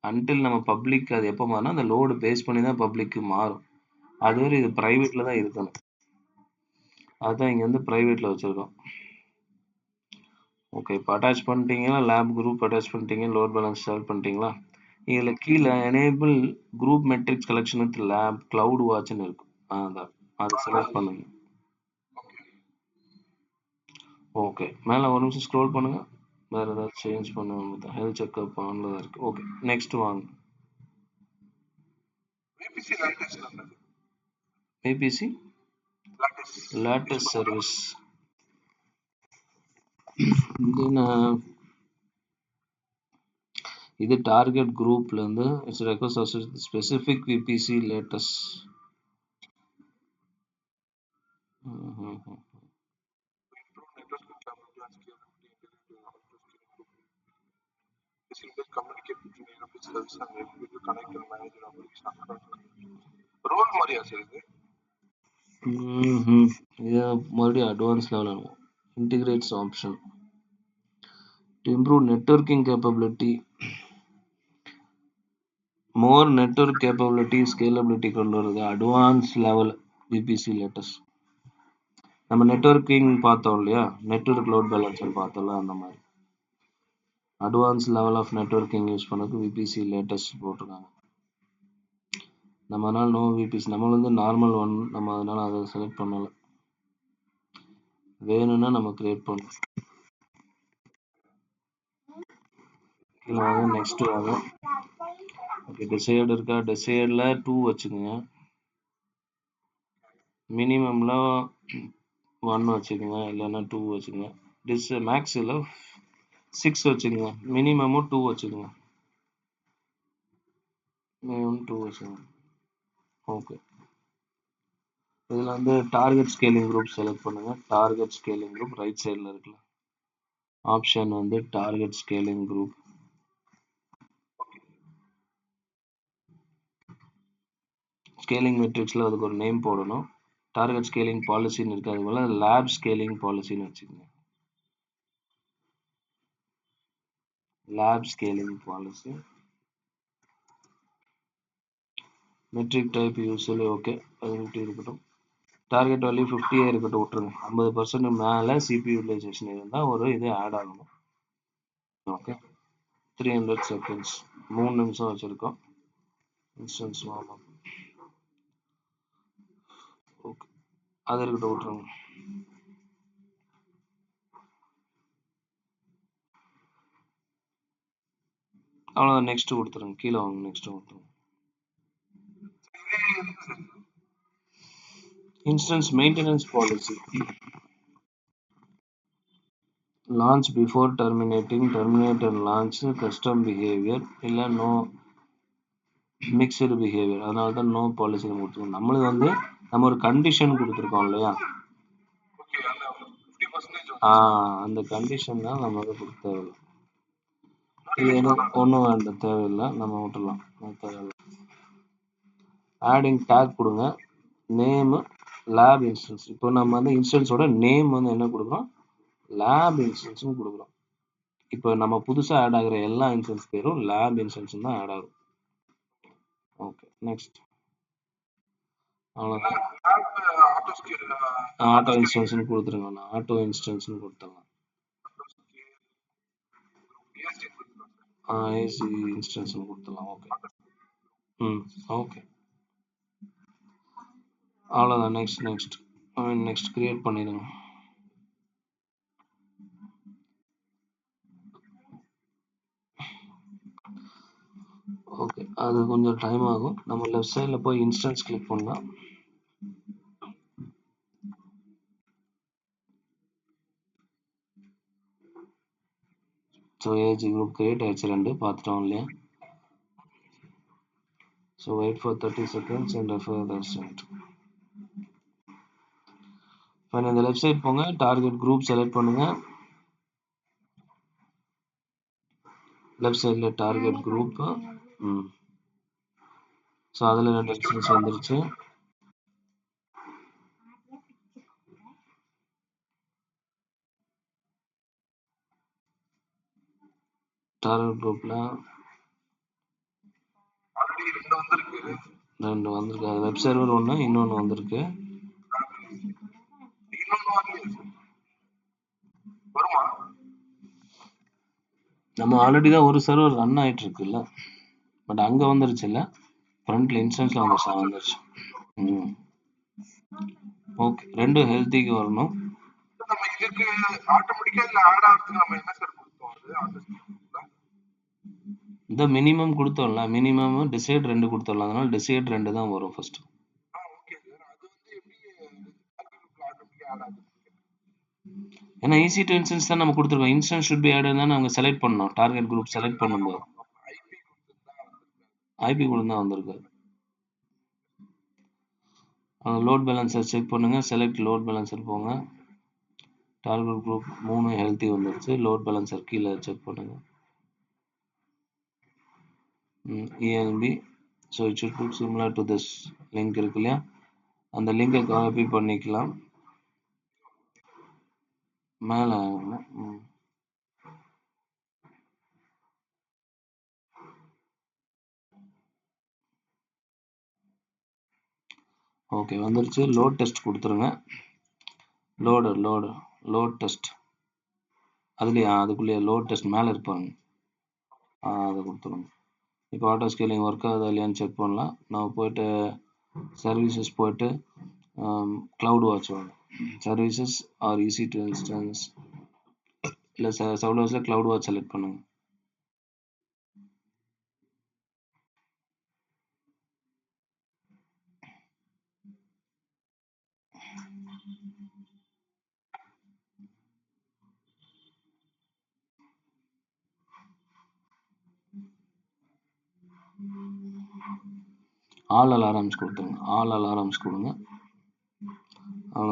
அன்டில் நம்ம பப்ளிக் அது எப்ப மாறும்னா, அந்த லோடு பேஸ் பண்ணி தான் பப்ளிக்கு மாறும். அதுவரை இது பிரைவேட்ல தான் இருக்கணும். அதான் இங்க வந்து பிரைவேட்ல வச்சிருக்கோம். ஓகே. இப்ப அட்டாச் பண்ணிட்டீங்கன்னா, லேப் குரூப் அட்டாச் பண்ணிட்டீங்க. லோட் பேலன்ஸ் செலக்ட் பண்ணிட்டீங்களா? இதுல கீழ enable group metrics collection with lab cloud வாட்ச்ன்னு இருக்கும். அதான். அத செலக்ட் பண்ணுங்க. ஓகே. மேல ஒரு நிமிஷம் ஸ்க்ரோல் பண்ணுங்க. வேற ஏதாவது சேஞ்ச் பண்ணணும். ஹெல்த் செக்கப் ஆன்ல தான் இருக்கு. ஓகே. நெக்ஸ்ட் வாங்க.
VPC latest நல்லது.
ABC latest service. இது டார்கெட் குரூப்ல இருந்து it's request specific VBC latest.
This will just communicate between AWS service and AWS connect and manage your application across. Role மாதிரியா sir இது?
இது மறுபடியும் அட்வான்ஸ் லெவல் ஆகும். Integrates option to improve networking capability, more network capability, scalability கொண்டு வருது. Advance level VPC latest. நம்ம networking பார்த்தோம் இல்லையா? நெட்வொர்க் லோட் பேலன்சர் பார்த்தோம்ல அந்த மாதிரி. Advance level of networking use பண்ணதுக்கு விபிசி லேட்டஸ்ட் போட்டிருக்காங்க. நம்ம அதனால நோ விபிசி, நம்ம வந்து நார்மல் ஒன், நம்ம அதனால அதை செலக்ட் பண்ணல. வேணும்னா நம்ம கிரியேட் பண்ணணும். கீழே வாங்க, நெக்ஸ்ட் வாங்க. ஓகே, டிசைர்டு இருக்கா? டிசைர்டில் 2 வச்சுக்கோங்க. மினிமம்ல 1 வச்சுக்கோங்க, இல்லைன்னா 2 வச்சுக்கோங்க. மேக்ஸில் 6 வச்சுக்கோங்க, மினிமமும் 2 வச்சுக்கோங்க. மினிமம் 2 வச்சுக்கோங்க. ஓகே. இதில் வந்து டார்கெட் ஸ்கேலிங் குரூப் செலக்ட் பண்ணுங்க. டார்கெட் ஸ்கேலிங் குரூப் ரைட் சைடில் இருக்குல்ல, ஆப்ஷன் வந்து டார்கெட் ஸ்கேலிங் குரூப். ஸ்கேலிங் மெட்ரிக்ஸில் அதுக்கு ஒரு நேம் போடணும். டார்கெட் ஸ்கேலிங் பாலிசின்னு இருக்கு, அது போல் லேப் ஸ்கேலிங் பாலிசின்னு வச்சுக்கோங்க. Lab scaling policy. Metric type usually okay, அது விட்டு இருக்கட்டும். டார்கெட் வேல்யூ 50 இருக்கட்டும், விட்டுருங்க. 50% மேலே சிபி யூட்டிலைசேஷன் இருந்தால் ஒரு இது ஆட் ஆகணும். ஓகே. 300 செகண்ட்ஸ், 3 நிமிஷம் வச்சுருக்கோம். Instance warm. ஓகே, அது இருக்கட்டும், விட்டுருங்க. அவ்வளோதான். நெக்ஸ்ட் கொடுத்துருங்க. கீழே வாங்க, நெக்ஸ்ட் கொடுத்துருங்க. Instance maintenance policy. Launch before terminating, terminate and launch, custom behaviour, இல்லை நோ மிக்சடு பிஹேவியர். அதனால தான் நோ பாலிசி நம்ம கொடுத்துருக்கோம். நம்மளுக்கு வந்து நம்ம ஒரு கண்டிஷன் கொடுத்துருக்கோம் இல்லையா? அந்த கண்டிஷன் தான் நம்ம வந்து கொடுக்க தேவையில்லை. இது எனக்கு ஒன்றும் வேண்டாம், தேவையில்லை, நம்ம விட்டுடலாம். தேவையில்லை. ஆடிங் டேக் கொடுங்க. Name lab instance. இப்போ நம்ம வந்து இன்ஸ்டன்ஸோட நேம் வந்து என்ன கொடுக்குறோம்? லேப் இன்ஸ்டன்ஸ்னு கொடுக்குறோம். இப்போ நம்ம புதுசாக ஆட் ஆகிற எல்லா இன்ஸ்டன்ஸ் பேரும் லேப் இன்ஸ்டன்ஸ் தான் ஆட் ஆகும். Okay, next. அவ்வளோதான். ஆட்டோ இன்ஸ்டன்ஸ்னு கொடுத்துருங்க. நான் ஆட்டோ இன்ஸ்டன்ஸ்னு கொடுத்துடலாம். ஏசி இன்ஸ்டன்ஸ்னு கொடுத்துடலாம். ஓகே. ஓகே, அவ்வளோதான். நெக்ஸ்ட் கிரியேட் பண்ணிடுங்க. ஓகே, அது கொஞ்சம் டைம் ஆகும். நம்ம லெஃப்ட் சைடில் போய் இன்ஸ்டன்ஸ் கிளிக் பண்ணலாம். ஸோ ஏஜ் குரூப் கிரியேட் ஆயிடுச்சு, 2 பார்த்துட்டோம் இல்லையா? So wait for 30 seconds and refer the state. இப்போ இந்த லெஃப்ட் சைட் போங்க, டார்கெட் குரூப் செலக்ட் பண்ணுங்க. லெஃப்ட் சைடில் டார்கெட் குரூப். ஸோ அதில் 2 இன்ஸ்டன்ஸ் வந்துருச்சு. டார்கெட் குரூப்பில் 2 வந்திருக்கு. அது வெப் சர்வர் ஒன்று, இன்னொன்று வந்திருக்கு. நம்ம ஆல்ரெடி தான் ஒரு சர்வர் ரன் ஆயிட்டு இருக்குல்ல, பட் அங்க வந்துருச்சு இல்ல, ஃப்ரண்ட்ல இன்ஸ்டன்ஸ்ல வந்துருச்சு. ஓகே, 2 ஹெல்த்திக்கு வரணும். நம்ம இதுக்கு ஆட்டோமேட்டிக்கா இதுல ஆட் ஆகிறதுக்கு நம்ம என்ன சார் கொடுத்தோம்? இந்த மினிமம் கொடுத்தோம்ல, மினிமம் டிசைட் 2 கொடுத்தோம்ல, அதனால டிசைட் 2 தான் வரும் ஃபர்ஸ்ட். ஓகே சார், அது வந்து எப்படி ஆட்டோமேட்டிக்கா ஆட் ஆகுது? ஏன்னா ஈஸி டு இன்ஸ்டன்ஸ் தான் நம்ம கொடுத்துருக்கோம். இன்ஸ்டன்ஸ் ஷுட் பி ஆடட் தான் அவங்க செலக்ட் பண்ணோம். டார்கெட் குரூப் செலக்ட் பண்ணும்போது ஐபி கொடுத்து தான் வந்திருக்கு. லோட் பேலன்சர் செக் பண்ணுங்க. செலக்ட் லோட் பேலன்சர் போங்க. டார்கெட் குரூப் 3 ஹெல்த்தி வந்துருச்சு. லோட் பேலன்சர் கீழே செக் பண்ணுங்க. ELB. So it should look similar to this link இருக்கு இல்லையா, அந்த லிங்கை காப்பி பண்ணிக்கலாம். மேலே ஓகே வந்துருச்சு. லோட் டெஸ்ட் கொடுத்துருங்க. லோட் டெஸ்ட் அதுலேயா, அதுக்குள்ளேயே லோட் டெஸ்ட் மேலே இருப்பாங்க, அதை கொடுத்துருங்க. இப்போ ஆட்டோ ஸ்கேலிங் ஒர்க் ஆகுதா இல்லையான்னு செக் பண்ணலாம். நான் போயிட்டு சர்வீசஸ் போயிட்டு க்ளவுட் வாட்ச் வாங்க. Services or EC2 instance இல்லை சவுலர்ஸில் க்ளவுட் வாட்ச் செலக்ட் பண்ணுங்க. ஆல் அலாரம்ஸ் கொடுத்துருங்க. ஆல் அலாரம்ஸ் கொடுங்க.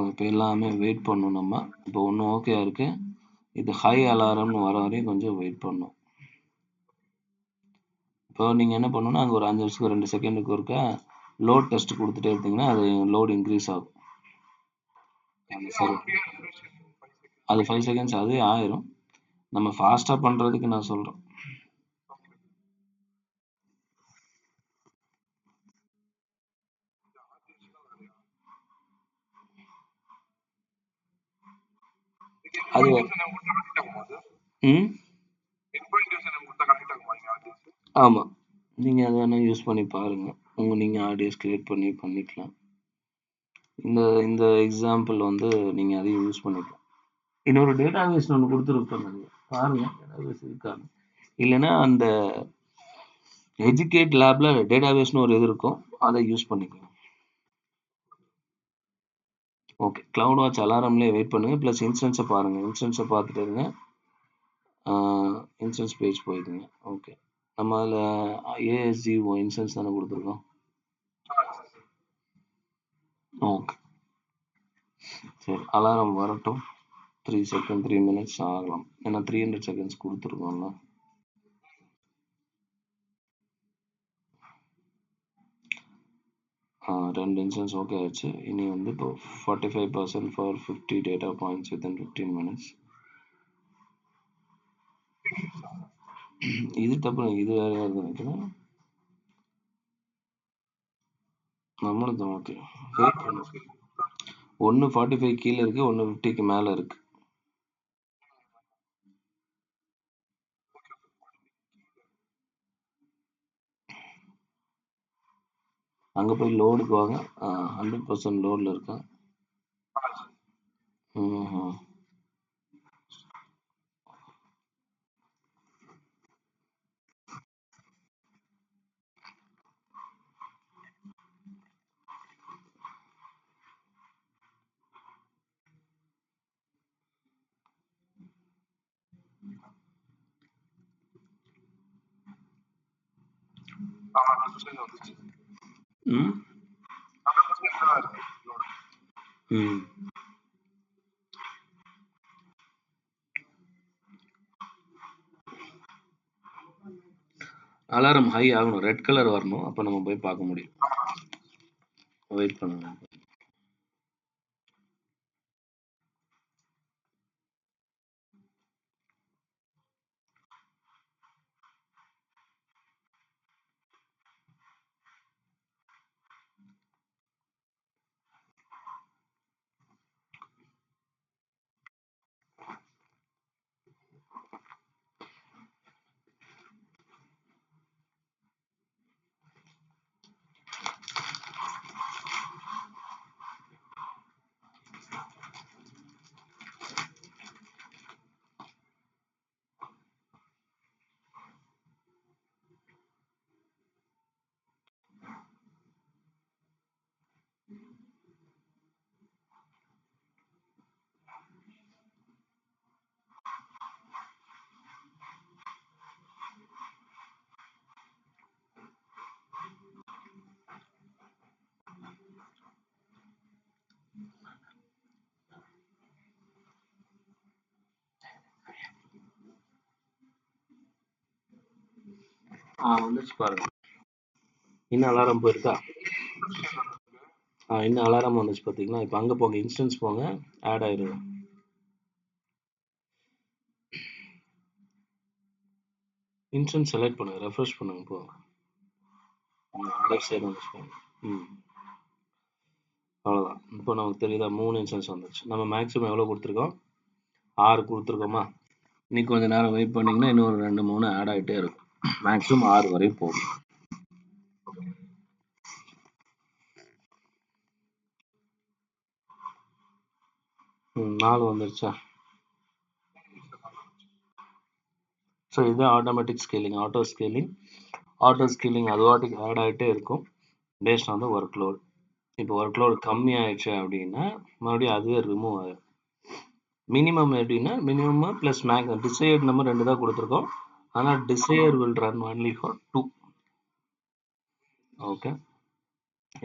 இப்போ எல்லாமே வெயிட் பண்ணணும். நம்ம இப்போ ஒன்று ஓகே இருக்கு. இது ஹை அலாரம்னு வர வரையும் கொஞ்சம் வெயிட் பண்ணணும். இப்போ நீங்கள் என்ன பண்ணணும்னா, அங்கே ஒரு 5 நிமிஷத்துக்கு 2 செகண்டுக்கு ஒருக்கா லோட் டெஸ்ட் கொடுத்துட்டே இருந்தீங்கன்னா அது லோட் இன்க்ரீஸ் ஆகும். அது 5 செகண்ட்ஸ் அதுவே ஆயிரும். நம்ம ஃபாஸ்ட்டாக பண்ணுறதுக்கு நான் சொல்கிறேன். அது ஆமாம், நீங்கள் அதை வேணால் யூஸ் பண்ணி பாருங்கள். நீங்கள் ஆடியோஸ் கிரியேட் பண்ணிக்கலாம். இந்த எக்ஸாம்பிள் வந்து நீங்கள் அதையும் யூஸ் பண்ணிக்கலாம். இன்னொரு டேட்டாபேஸ் ஒன்று கொடுத்துருப்பேன், பாருங்க டேட்டாபேஸ் இருக்காங்க. இல்லைன்னா அந்த எஜுகேட் லேப்ல டேட்டாபேஸ்னு ஒரு இது இருக்கும், அதை யூஸ் பண்ணிக்கலாம். ஓகே, க்ளவுட் வாட்ச் அலாரம்லேயே வெயிட் பண்ணுங்க. ப்ளஸ் இன்ஸ்டன்ஸை பாருங்க. இன்ஸ்டன்ஸை பார்த்துட்டு இருங்க. இன்ஸ்டன்ஸ் பேஜ் போயிடுங்க. ஓகே, நம்ம அதில் ASGO இன்ஸ்டன்ஸ் தானே கொடுத்துருக்கோம். ஓகே சரி, அலாரம் வரட்டும். 3 மினிட்ஸ் ஆகலாம். ஏன்னா 300 செகண்ட்ஸ் கொடுத்துருக்கோம்ல. ரெண்டு இன்ஸ்டன்ஸ் ஓகே ஆயிடுச்சு. இனி வந்து இப்போ 45% for 50 data points within 15 minutes. இது தப்பு, இது வேறையா இருக்கு நினைக்கிறேன். நம்மளும் ஓகே, வெயிட் பண்ணுங்க. 1:45 கீழே இருக்கு, 1:50க்கு மேலே இருக்கு. அங்கே போய் லோடுக்கு வாங்க. 100% லோடில் இருக்கா.
டிஸ்பிளே வந்துச்சு.
ம்
அந்த டிஸ்பிளே தான் இருக்கு இதோட.
ம் அலாரம் ஹை ஆகணும், ரெட் கலர் வரணும், அப்போ நம்ம போய் பார்க்க முடியும். வெயிட் பண்ணுங்க. வந்துச்சு பாருங்க. இன்னும் அலாரம் போயிருக்கா? இன்னும் அலாரம் வந்துச்சு பார்த்தீங்களா? இப்போ அங்கே போங்க, இன்ஸ்டன்ஸ் போங்க, ஆட் ஆயிடும். இன்ஸ்டன்ஸ் செலக்ட் பண்ணுங்க, ரெஃப்ரெஷ் பண்ணுங்க, போங்க. லெஃப்ட் சைடு வந்துச்சு. அவ்வளோதான். இப்போ நமக்கு தெரியுதா? 3 இன்ஸ்டன்ஸ் வந்துச்சு. நம்ம மேக்ஸிமம் எவ்வளோ கொடுத்துருக்கோம்? 6 கொடுத்துருக்கோமா? இன்னைக்கு கொஞ்சம் நேரம் வெயிட் பண்ணிங்கன்னா இன்னொரு 2 3 ஆட் ஆகிட்டே இருக்கும். மேக்ஸிமம் 6 வரையும் போகும். 4 வந்துருச்சா? ஸோ இது ஆட்டோமேட்டிக் ஸ்கேலிங். ஆட்டோ ஸ்கேலிங் அது வாட்டுக்கு ஆட் ஆகிட்டே இருக்கும் based on the work load. இப்போ ஒர்க் லோடு கம்மி ஆயிடுச்சு அப்படின்னா மறுபடியும் அதுவே ரிமூவ் ஆகும். மினிமம் எப்படின்னா மினிமம் ப்ளஸ் மேக்ஸிமம் டிசையர்ட் நம்ம 2 தான் கொடுத்துருக்கோம். ஆனால் desire will run only for 2. Okay,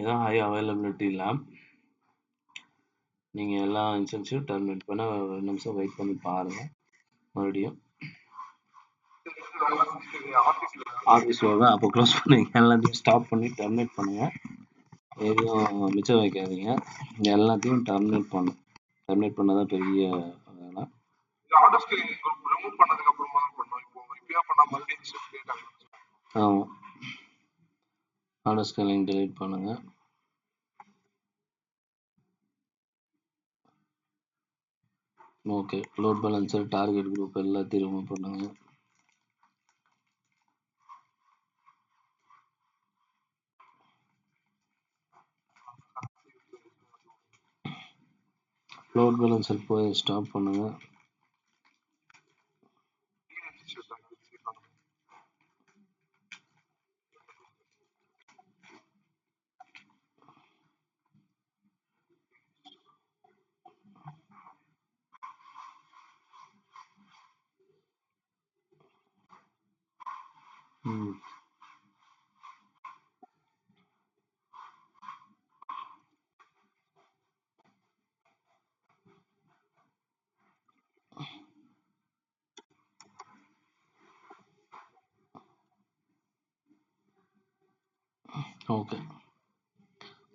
இதான் ஹை அவைலபிலிட்டி லேப். நீங்கள் எல்லா இன்ஸ்டன்ஸையும் டெர்மினேட் பண்ண 2 நிமிஷம் வெயிட் பண்ணி பாருங்கள். மறுபடியும் ஆஃபீஸில் தான், அப்போ க்ளோஸ் பண்ணுங்க, எல்லாத்தையும் ஸ்டாப் பண்ணி டெர்மினேட் பண்ணுங்கள். எதுவும் மிச்சம் வைக்காதீங்க, எல்லாத்தையும் டெர்மினேட் பண்ணும். டெர்மினேட் பண்ணால் தான் பெரிய வேலை. ஆமாம், ஆட்டோ ஸ்கேலிங் டெலீட் பண்ணுங்கள். Okay, load balancer, target group எல்லாத்தையும் ரிமூவ் பண்ணுங்க. லோட் பேலன்சர் போய் ஸ்டாப் பண்ணுங்க. ஓகே,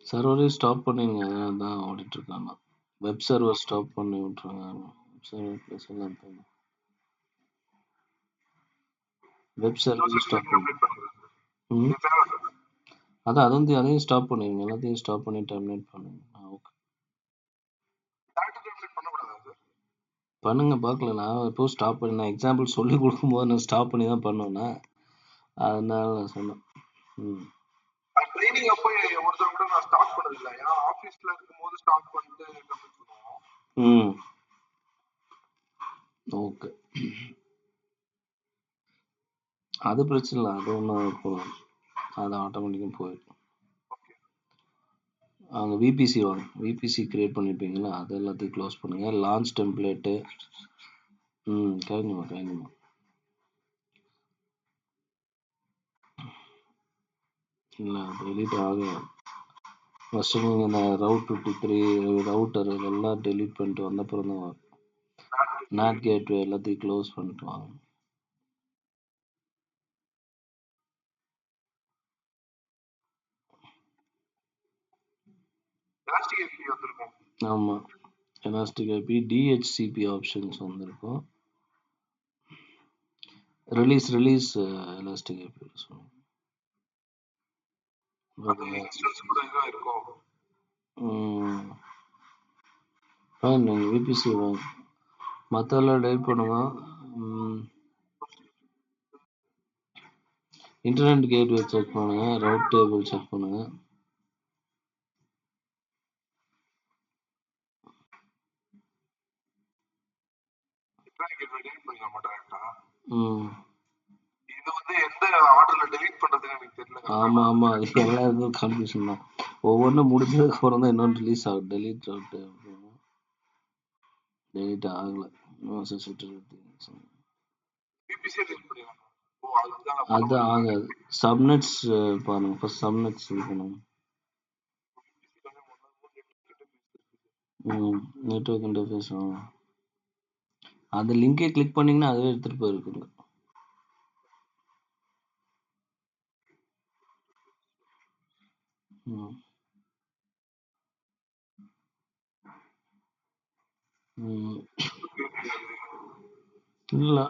சர்வரையும் ஸ்டாப் பண்ணிடுங்க. அதனால தான் ஓடிட்டு இருக்காங்க. வெப் சர்வர் ஸ்டாப் பண்ணி விட்ருங்க. வெப் சர்வர் ஸ்டாப் பண்ணி அதையும் ஸ்டாப் பண்ணிடுங்க. எல்லாத்தையும் ஸ்டாப் பண்ணி டெர்மினேட் பண்ணுங்க. ஓகே, பண்ணுங்க, பார்க்கல. நான் இப்போ ஸ்டாப் பண்ணி, நான் எக்ஸாம்பிள் சொல்லி கொடுக்கும்போது நான் ஸ்டாப் பண்ணி தான் பண்ணுவேன்னா, அதனால நான் சொன்னேன்.
ட்ரைனிங் அப்போ ஒரு தடவை கூட நான் ஸ்டார்ட் பண்ணது இல்லை. ஏன்னா ஆஃபீஸ்ல இருக்கும்போது ஸ்டார்ட் பண்ணிட்டு கம்ப்ளீட் பண்ணுவோம்.
ஓகே, அது பிரச்சனை இல்லை. அது ஒன்றும் போகலாம், அது ஆட்டோமேட்டிக்காக போயிடும். அங்கே விபிசி வரும், விபிசி கிரியேட் பண்ணியிருப்பீங்களா, அது எல்லாத்தையும் க்ளோஸ் பண்ணுங்கள். லான்ச் டெம்ப்ளேட்டு கழிஞ்சுமா. இல்லை டெலீட் ஆகும். ஃபஸ்ட்டு நீங்கள் இந்த ரவுட் 53 ரவுட்டர் இதெல்லாம் டெலீட் பண்ணிட்டு வந்த அப்புறம் தான் வரும். நாட் கேட்வே எல்லாத்தையும் க்ளோஸ் பண்ணிட்டு வாங்க. ஆமாம், எலாஸ்டிக் ஐபி டிஹெச்சிபி ஆப்ஷன்ஸ் வந்திருக்கும். ரிலீஸ் எலாஸ்டிக் ஐபி நீங்கள் விபிசி வாங்க. மற்றெல்லாம் டைப் பண்ணுங்க. இன்டர்நெட் கேட்வே செக் பண்ணுங்க, ரவுட் டேபிள் செக் பண்ணுங்க. ஆமா ஆமா, அது எல்லாருக்கும் கன்ஃபியூஷன் தான். ஒவ்வொன்றும் முடிஞ்சதுக்கு அப்புறம் தான் இன்னொன்று ரிலீஸ் ஆகும். டெலீட் ரவுட் டெலீட் ஆகல. அது ஆகாது. சப்நெட்ஸ் பாருங்க, ஃபர்ஸ்ட் சப்நெட்ஸ் இது பண்ணுங்க. நெட்வொர்க் இன்டர்ஃபேஸ் அந்த லிங்கை கிளிக் பண்ணீங்கன்னா அதுவே எடுத்துட்டு போயிருக்குங்க. இல்லை,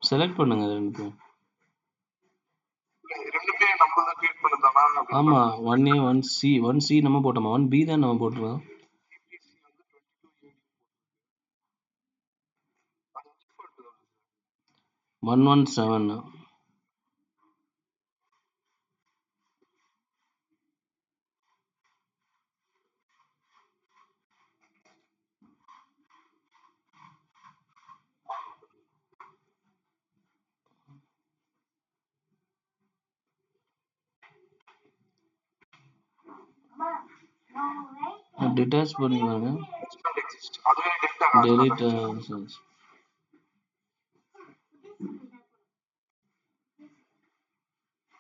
செலக்ட் பண்ணுங்க ரெண்டு. ஆமா, 1A 1C நம்ம போட்டோமா? 1B தான் நம்ம போட்டுருக்கோம். 117. டிட்டாச் பண்ணிக்கலாங்க. டெலிட்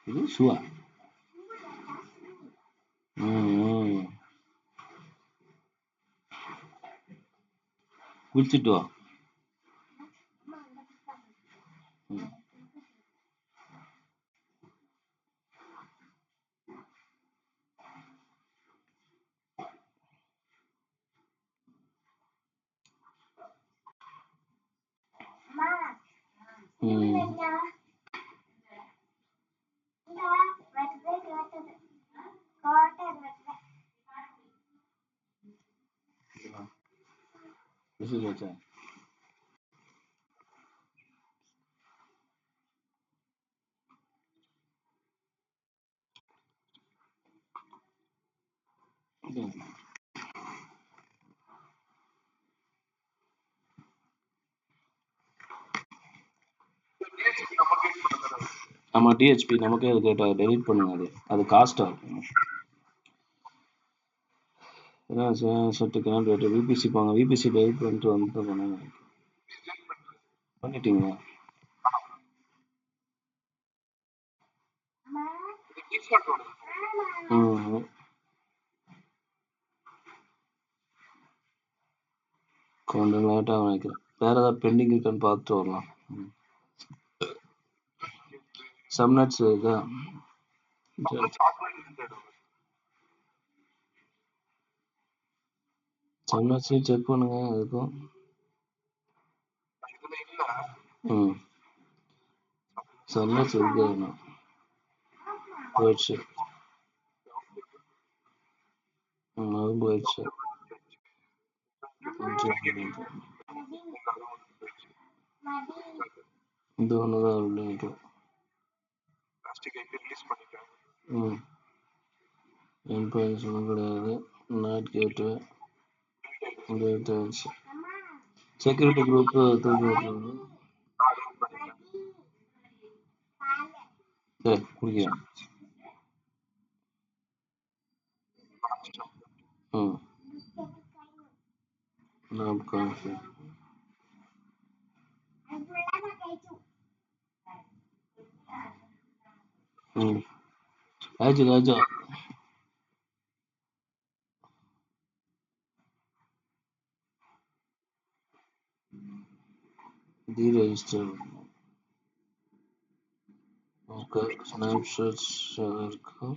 இது ஷுவா. குளிச்சுட்டு வா. வச்சா ஆமா, டிஹெச்பி நமக்கே அது கேட்டா டெலிட் பண்ணுங்க. அது காஸ்டா இருக்கும். விபிசி போங்க, விபிசி டெலிட் பண்ணிட்டு வந்து பண்ணுங்க. பண்ணிட்டீங்களா? கொஞ்சம் லேட்டாக நினைக்கிறேன். வேற ஏதாவது பெண்டிங் இருக்கான்னு பார்த்துட்டு வரலாம். சப்நெட்ஸ் இருக்கா? சப்நெட்ஸையும் செக் பண்ணுங்க. இருக்கும். சப்நெட்ஸ் இருக்கு. போயிடுச்சு. அதுவும் போயிடுச்சு. இது ஒண்ணுதான் அப்படின்ட்டு. என்ட்ரன்ஸ் ஒன்றும் கிடையாது. நாட் கேட்வே எடுத்தாச்சு. செக்யூரிட்டி குரூப் தூக்கி விட்டுருங்க. சரி, குடிக்கிறேன். நான் காஃபி. ராஜு ராஜா deregister. ஓகே ஸ்னாப்ஷாட்ஸ் இருக்கு.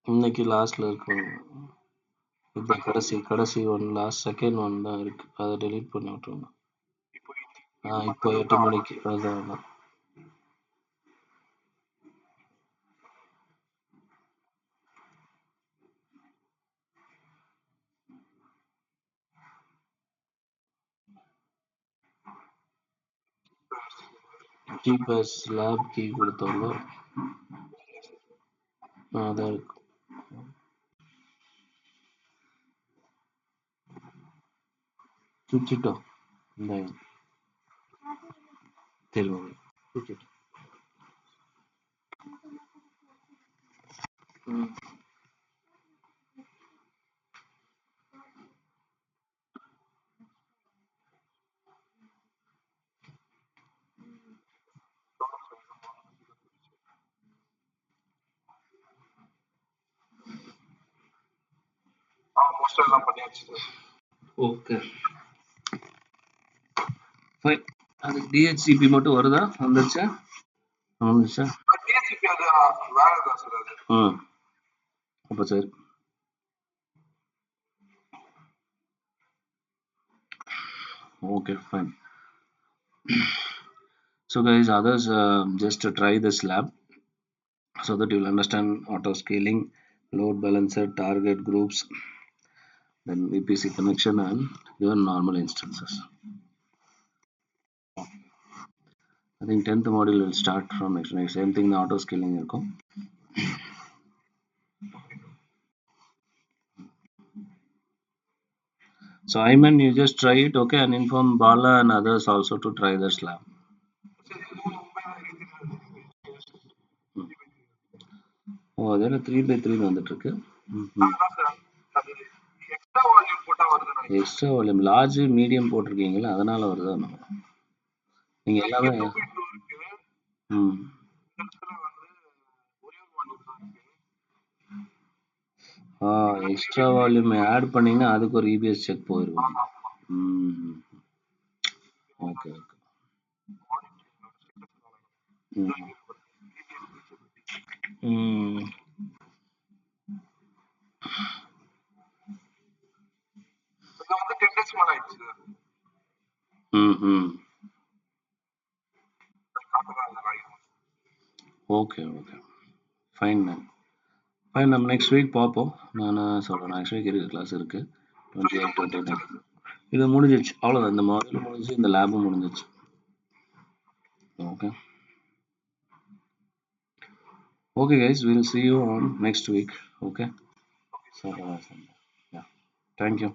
இன்னைக்கு லாஸ்ட்ல இருக்கு. இது கடைசி ஒன், லாஸ்ட் செகண்ட் ஒன் தான் இருக்கு. அதை டெலீட் பண்ணி விட்டுருங்க. இப்போ 8 மணிக்கு அதான். ஜிபஸ் லேப் கீ கொடுத்தோம்ல அதான் இருக்கு. சுவிச்சிட்டோம் இந்த தெரியும் சுவிச்சிட்டோம்.
மோஸ்ட் எல்லாம் பண்ணியாச்சு.
Okay fine. அது டிஹெச்சிபி மட்டும் வருதா? வந்துருச்சா? வந்துருச்சா?
டிஹெச்சிபி அது வேற தான் சார் அது.
அப்போ சரி. Okay, fine. So guys, others just to try this lab so that you'll understand auto scaling, load balancer, target groups, then VPC connection and your normal instances. I think 10th module will start from next. Same thing, the auto scaling will come. So Ayman, you just try it, okay, and inform Bala and others also to try this lab. ஓ அதில் 3x3 வந்துட்டு இருக்கு. Extra volume large medium போட்டிருக்கீங்களா, அதனால வருதா? நீங்க எல்லாமே extra volume add பண்ணீங்கன்னா அதுக்கு ஒரு இபிஎஸ் செக் போயிடும். Okay okay. Okay okay fine ma'am. Fine, நம்ம நெக்ஸ்ட் வீக் பார்ப்போம். நான் சொல்கிறேன், நெக்ஸ்ட் வீக் இருக்குது, கிளாஸ் இருக்குது 28, 29. இது முடிஞ்சிச்சு, அவ்வளோதான். இந்த மாடல் முடிஞ்சு, இந்த லேபும் முடிஞ்சிச்சு. Okay okay guys, we'll see you on next week. Okay, so yeah, thank you.